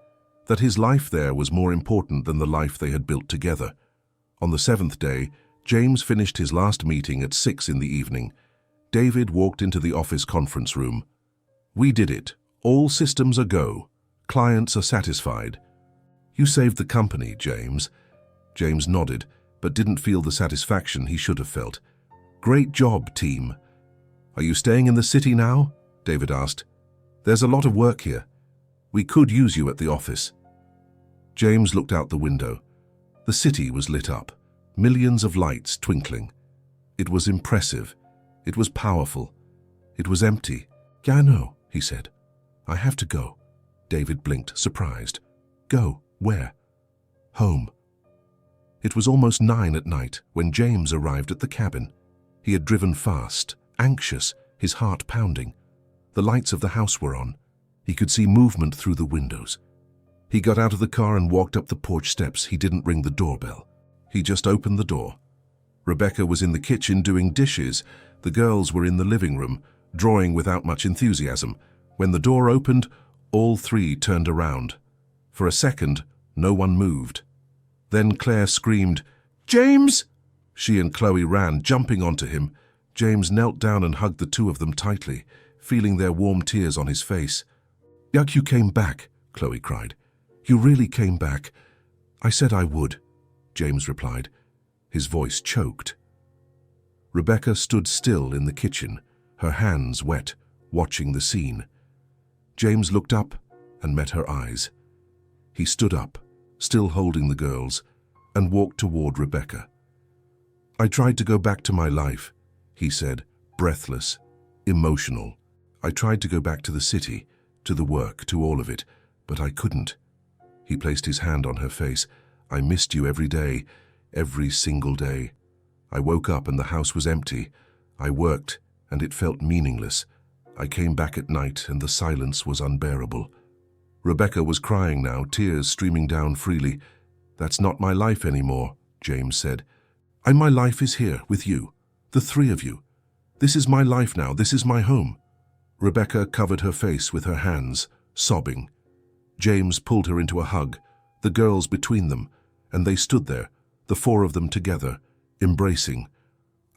that his life there was more important than the life they had built together. On the seventh day, James finished his last meeting at 6 in the evening. David walked into the office conference room. "We did it. All systems are go. Clients are satisfied." "You saved the company, James." James nodded, but didn't feel the satisfaction he should have felt. "Great job, team." "Are you staying in the city now?" David asked. "There's a lot of work here. We could use you at the office." James looked out the window. The city was lit up, millions of lights twinkling. It was impressive. It was powerful. It was empty. "Yeah, I know," he said. "I have to go." David blinked, surprised. "Go? Where?" "Home." It was almost 9 at night when James arrived at the cabin. He had driven fast, anxious, his heart pounding. The lights of the house were on. He could see movement through the windows. He got out of the car and walked up the porch steps. He didn't ring the doorbell. He just opened the door. Rebecca was in the kitchen doing dishes. The girls were in the living room, drawing without much enthusiasm. When the door opened, all three turned around. For a second, no one moved. Then Claire screamed, "James!" She and Chloe ran, jumping onto him. James knelt down and hugged the two of them tightly, feeling their warm tears on his face. "Yuck, you came back," Chloe cried. "You really came back." "I said I would," James replied. His voice choked. Rebecca stood still in the kitchen, her hands wet, watching the scene. James looked up and met her eyes. He stood up, still holding the girls, and walked toward Rebecca. "I tried to go back to my life," he said, breathless, emotional. "I tried to go back to the city, to the work, to all of it, but I couldn't." He placed his hand on her face. "I missed you every day, every single day. I woke up and the house was empty. I worked and it felt meaningless. I came back at night and the silence was unbearable." Rebecca was crying now, tears streaming down freely. "That's not my life anymore," James said. My life is here with you, the three of you. This is my life now, this is my home." Rebecca covered her face with her hands, sobbing. James pulled her into a hug, the girls between them, and they stood there, the four of them together, embracing.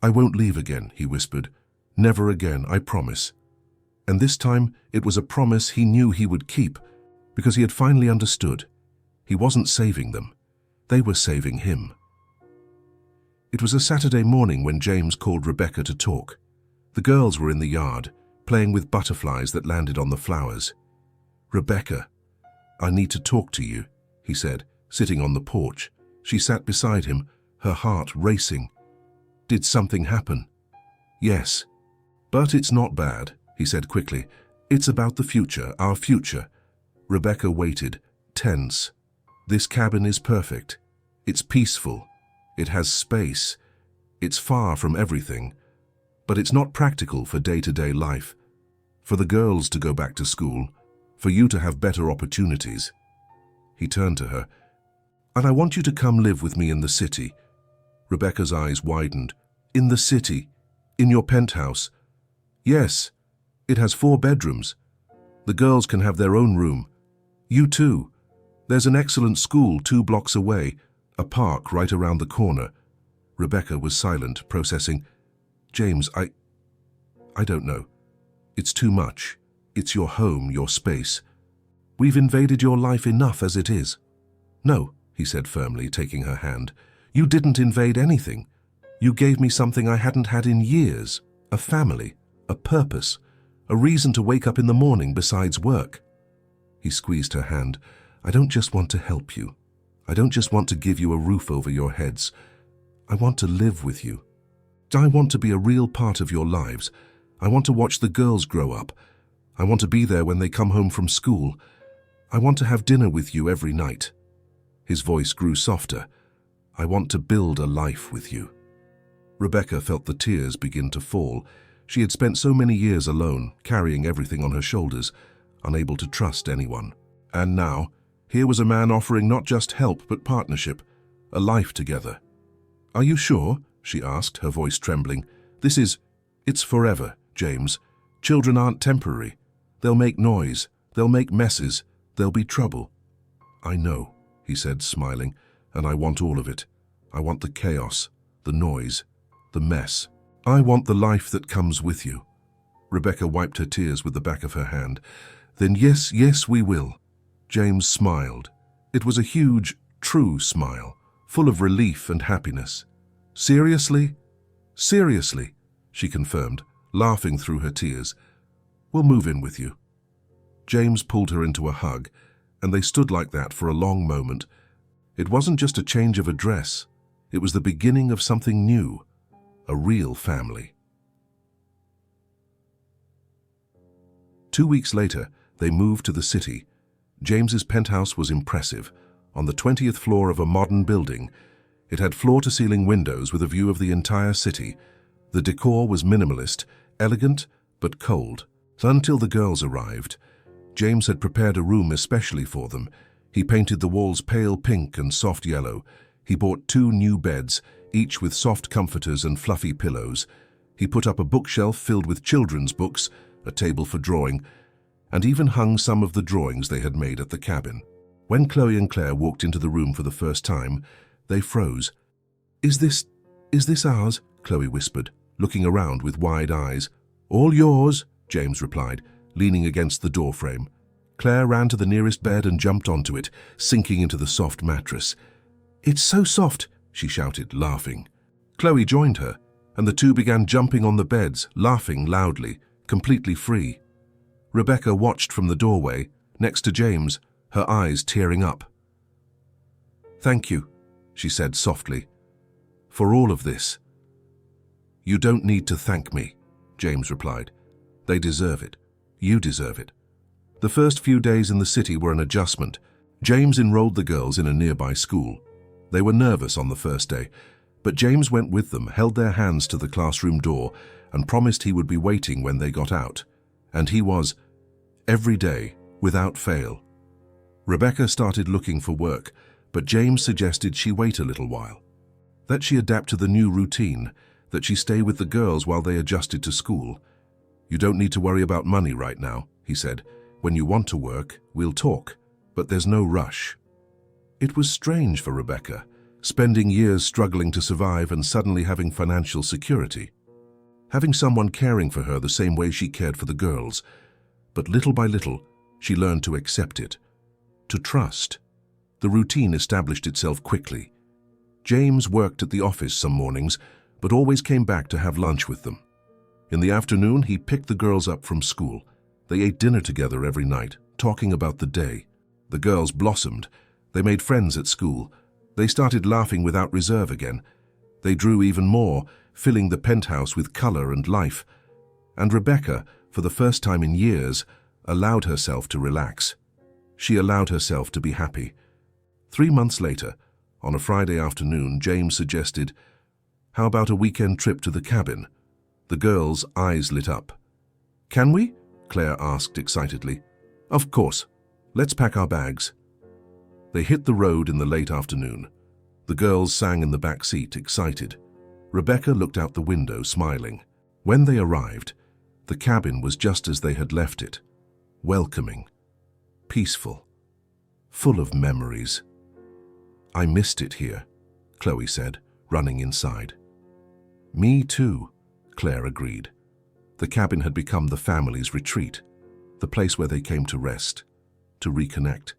"I won't leave again," he whispered. "Never again, I promise." And this time it was a promise he knew he would keep, because he had finally understood. He wasn't saving them. They were saving him. It was a Saturday morning when James called Rebecca to talk. The girls were in the yard, playing with butterflies that landed on the flowers. "Rebecca, I need to talk to you," he said, Sitting on the porch, she sat beside him, her heart racing. Did something happen? Yes. But it's not bad, he said quickly. It's about the future, our future. Rebecca waited, tense. This cabin is perfect. It's peaceful. It has space. It's far from everything. But it's not practical for day-to-day life. For the girls to go back to school. For you to have better opportunities. He turned to her. And I want you to come live with me in the city. Rebecca's eyes widened. In the city? In your penthouse? Yes. It has 4 bedrooms. The girls can have their own room. You too. There's an excellent school 2 blocks away, a park right around the corner. Rebecca was silent, processing. James, I don't know. It's too much. It's your home, your space. We've invaded your life enough as it is. No, he said firmly, taking her hand. You didn't invade anything. You gave me something I hadn't had in years. A family, a purpose, a reason to wake up in the morning besides work. He squeezed her hand. I don't just want to help you. I don't just want to give you a roof over your heads. I want to live with you. I want to be a real part of your lives. I want to watch the girls grow up. I want to be there when they come home from school. I want to have dinner with you every night. His voice grew softer. I want to build a life with you. Rebecca felt the tears begin to fall. She had spent so many years alone, carrying everything on her shoulders, unable to trust anyone. And now, here was a man offering not just help but partnership, a life together. Are you sure? She asked, her voice trembling. It's forever, James. Children aren't temporary. They'll make noise. They'll make messes. There'll be trouble. I know, he said, smiling, and I want all of it. I want the chaos, the noise, the mess. I want the life that comes with you. Rebecca wiped her tears with the back of her hand. Then yes, we will. James smiled. It was a huge, true smile, full of relief and happiness. Seriously? Seriously, she confirmed, laughing through her tears. We'll move in with you. James pulled her into a hug, and they stood like that for a long moment. It wasn't just a change of address. It was the beginning of something new, a real family. 2 weeks later, they moved to the city. James's penthouse was impressive, on the 20th floor of a modern building. It had floor-to-ceiling windows with a view of the entire city. The decor was minimalist, elegant, but cold. Until the girls arrived. James had prepared a room especially for them. He painted the walls pale pink and soft yellow. He bought 2 new beds, each with soft comforters and fluffy pillows. He put up a bookshelf filled with children's books, a table for drawing, and even hung some of the drawings they had made at the cabin. When Chloe and Claire walked into the room for the first time, they froze. Is this ours? Chloe whispered, looking around with wide eyes. All yours, James replied, leaning against the doorframe. Claire ran to the nearest bed and jumped onto it, sinking into the soft mattress. It's so soft, she shouted, laughing. Chloe joined her, and the 2 began jumping on the beds, laughing loudly, completely free. Rebecca watched from the doorway, next to James, her eyes tearing up. Thank you, she said softly, for all of this. You don't need to thank me, James replied. They deserve it. You deserve it. The first few days in the city were an adjustment. James enrolled the girls in a nearby school. They were nervous on the first day, but James went with them, held their hands to the classroom door, and promised he would be waiting when they got out. And he was, every day, without fail. Rebecca started looking for work, but James suggested she wait a little while. That she adapt to the new routine, that she stay with the girls while they adjusted to school. You don't need to worry about money right now, he said. When you want to work, we'll talk, but there's no rush. It was strange for Rebecca, spending years struggling to survive and suddenly having financial security. Having someone caring for her the same way she cared for the girls. But little by little, she learned to accept it, to trust. The routine established itself quickly. James worked at the office some mornings, but always came back to have lunch with them. In the afternoon, he picked the girls up from school. They ate dinner together every night, talking about the day. The girls blossomed. They made friends at school. They started laughing without reserve again. They drew even more, filling the penthouse with color and life. And Rebecca, for the first time in years, allowed herself to relax. She allowed herself to be happy. 3 months later, on a Friday afternoon, James suggested, "How about a weekend trip to the cabin?" The girls' eyes lit up. "Can we?" Claire asked excitedly. "Of course. Let's pack our bags." They hit the road in the late afternoon. The girls sang in the back seat, excited. Rebecca looked out the window, smiling. When they arrived, the cabin was just as they had left it. Welcoming. Peaceful. Full of memories. "I missed it here," Chloe said, running inside. "Me too," Claire agreed. The cabin had become the family's retreat, the place where they came to rest, to reconnect,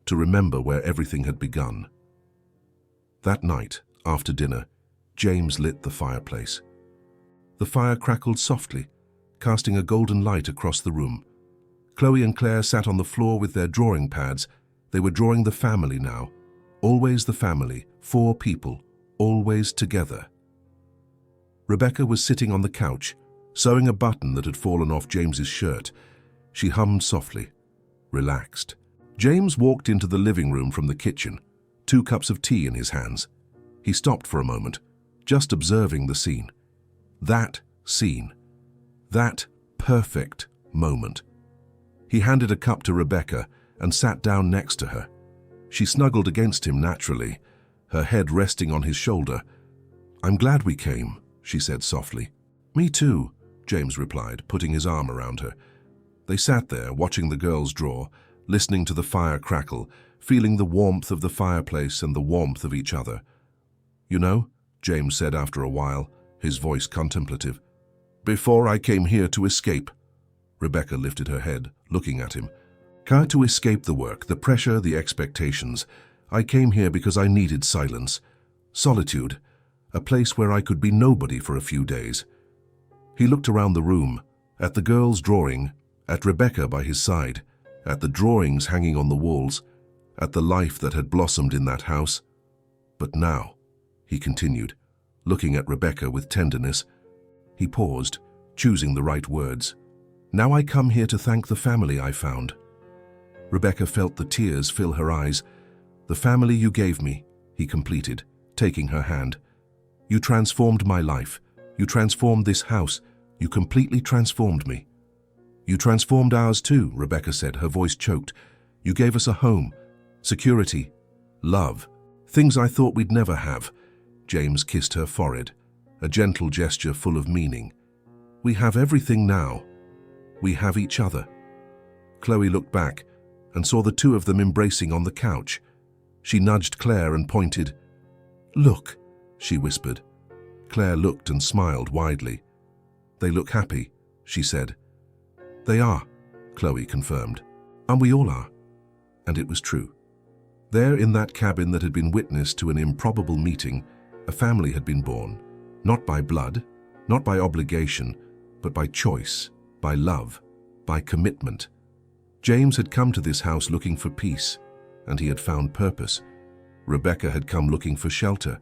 to remember where everything had begun. That night, after dinner, James lit the fireplace. The fire crackled softly, casting a golden light across the room. Chloe and Claire sat on the floor with their drawing pads. They were drawing the family now. Always the family, 4 people, always together. Rebecca was sitting on the couch, sewing a button that had fallen off James's shirt. She hummed softly, relaxed. James walked into the living room from the kitchen, 2 cups of tea in his hands. He stopped for a moment, just observing the scene. That scene. That perfect moment. He handed a cup to Rebecca and sat down next to her. She snuggled against him naturally, her head resting on his shoulder. "I'm glad we came," she said softly. "Me too," James replied, putting his arm around her. They sat there, watching the girls draw, listening to the fire crackle, feeling the warmth of the fireplace and the warmth of each other. "You know," James said after a while, his voice contemplative, "before I came here to escape." Rebecca lifted her head, looking at him. To escape the work, the pressure, the expectations. I came here because I needed silence, solitude, a place where I could be nobody for a few days." He looked around the room, at the girls drawing, at Rebecca by his side, at the drawings hanging on the walls, at the life that had blossomed in that house. "But now," he continued, looking at Rebecca with tenderness. He paused, choosing the right words. "Now I come here to thank the family I found." Rebecca felt the tears fill her eyes. "The family you gave me," he completed, taking her hand. "You transformed my life. You transformed this house. You completely transformed me." "You transformed ours too," Rebecca said, her voice choked. "You gave us a home, security, love, things I thought we'd never have." James kissed her forehead, a gentle gesture full of meaning. "We have everything now. We have each other." Chloe looked back and saw the 2 of them embracing on the couch. She nudged Claire and pointed. "Look," she whispered. Claire looked and smiled widely. "They look happy," she said. "They are," Chloe confirmed. "And we all are." And it was true. There in that cabin that had been witness to an improbable meeting, a family had been born, not by blood, not by obligation, but by choice, by love, by commitment. James had come to this house looking for peace, and he had found purpose. Rebecca had come looking for shelter,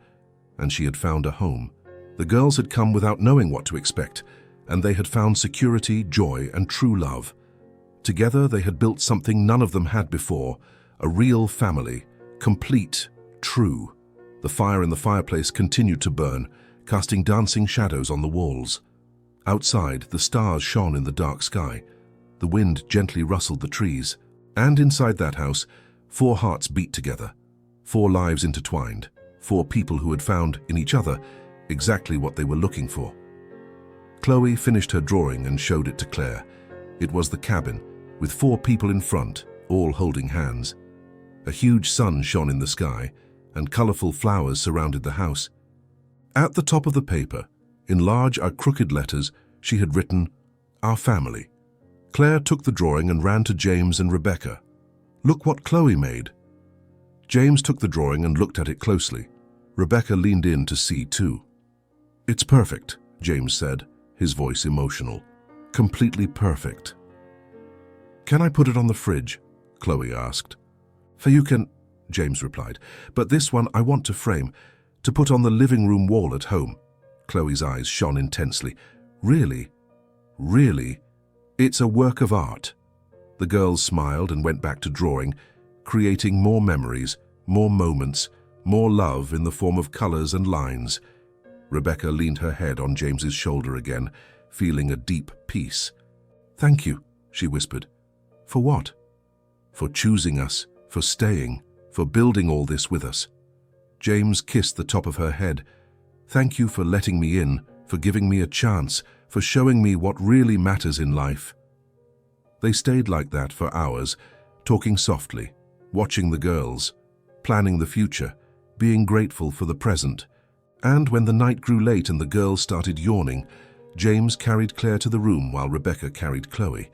and she had found a home. The girls had come without knowing what to expect, and they had found security, joy, and true love. Together they had built something none of them had before, a real family, complete, true. The fire in the fireplace continued to burn, casting dancing shadows on the walls. Outside, the stars shone in the dark sky. The wind gently rustled the trees. And inside that house, 4 hearts beat together, 4 lives intertwined, 4 people who had found in each other exactly what they were looking for. Chloe finished her drawing and showed it to Claire. It was the cabin, with 4 people in front, all holding hands. A huge sun shone in the sky, and colorful flowers surrounded the house. At the top of the paper, in large crooked letters, she had written, "Our family." Claire took the drawing and ran to James and Rebecca. "Look what Chloe made." James took the drawing and looked at it closely. Rebecca leaned in to see too. "It's perfect," James said, his voice emotional. "Completely perfect." "Can I put it on the fridge?" Chloe asked. "For you can..." James replied. "But this one I want to frame, to put on the living room wall at home." Chloe's eyes shone intensely. "Really? Really? It's a work of art." The girls smiled and went back to drawing, creating more memories, more moments, more love in the form of colors and lines. Rebecca leaned her head on James's shoulder again, feeling a deep peace. "Thank you," she whispered. "For what?" "For choosing us, for staying, for building all this with us." James kissed the top of her head. "Thank you for letting me in, for giving me a chance, for showing me what really matters in life." They stayed like that for hours, talking softly, watching the girls, planning the future, being grateful for the present. And when the night grew late and the girls started yawning, James carried Claire to the room while Rebecca carried Chloe.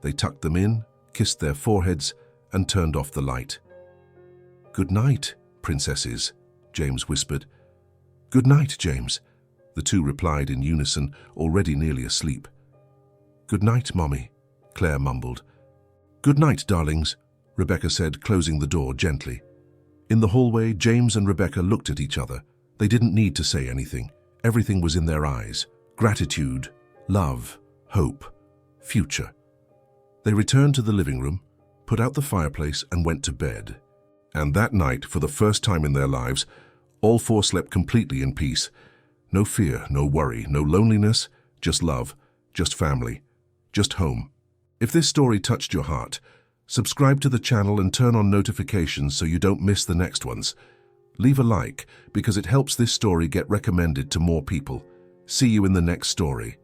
They tucked them in, kissed their foreheads, and turned off the light. "Good night, princesses," James whispered. "Good night, James," the two replied in unison, already nearly asleep. "Good night, Mommy," Claire mumbled. "Good night, darlings," Rebecca said, closing the door gently. In the hallway, James and Rebecca looked at each other. They didn't need to say anything. Everything was in their eyes. Gratitude, love, hope, future. They returned to the living room, put out the fireplace, and went to bed. And that night, for the first time in their lives, all four slept completely in peace. No fear, no worry, no loneliness, just love, just family, just home. If this story touched your heart, subscribe to the channel and turn on notifications so you don't miss the next ones. Leave a like because it helps this story get recommended to more people. See you in the next story.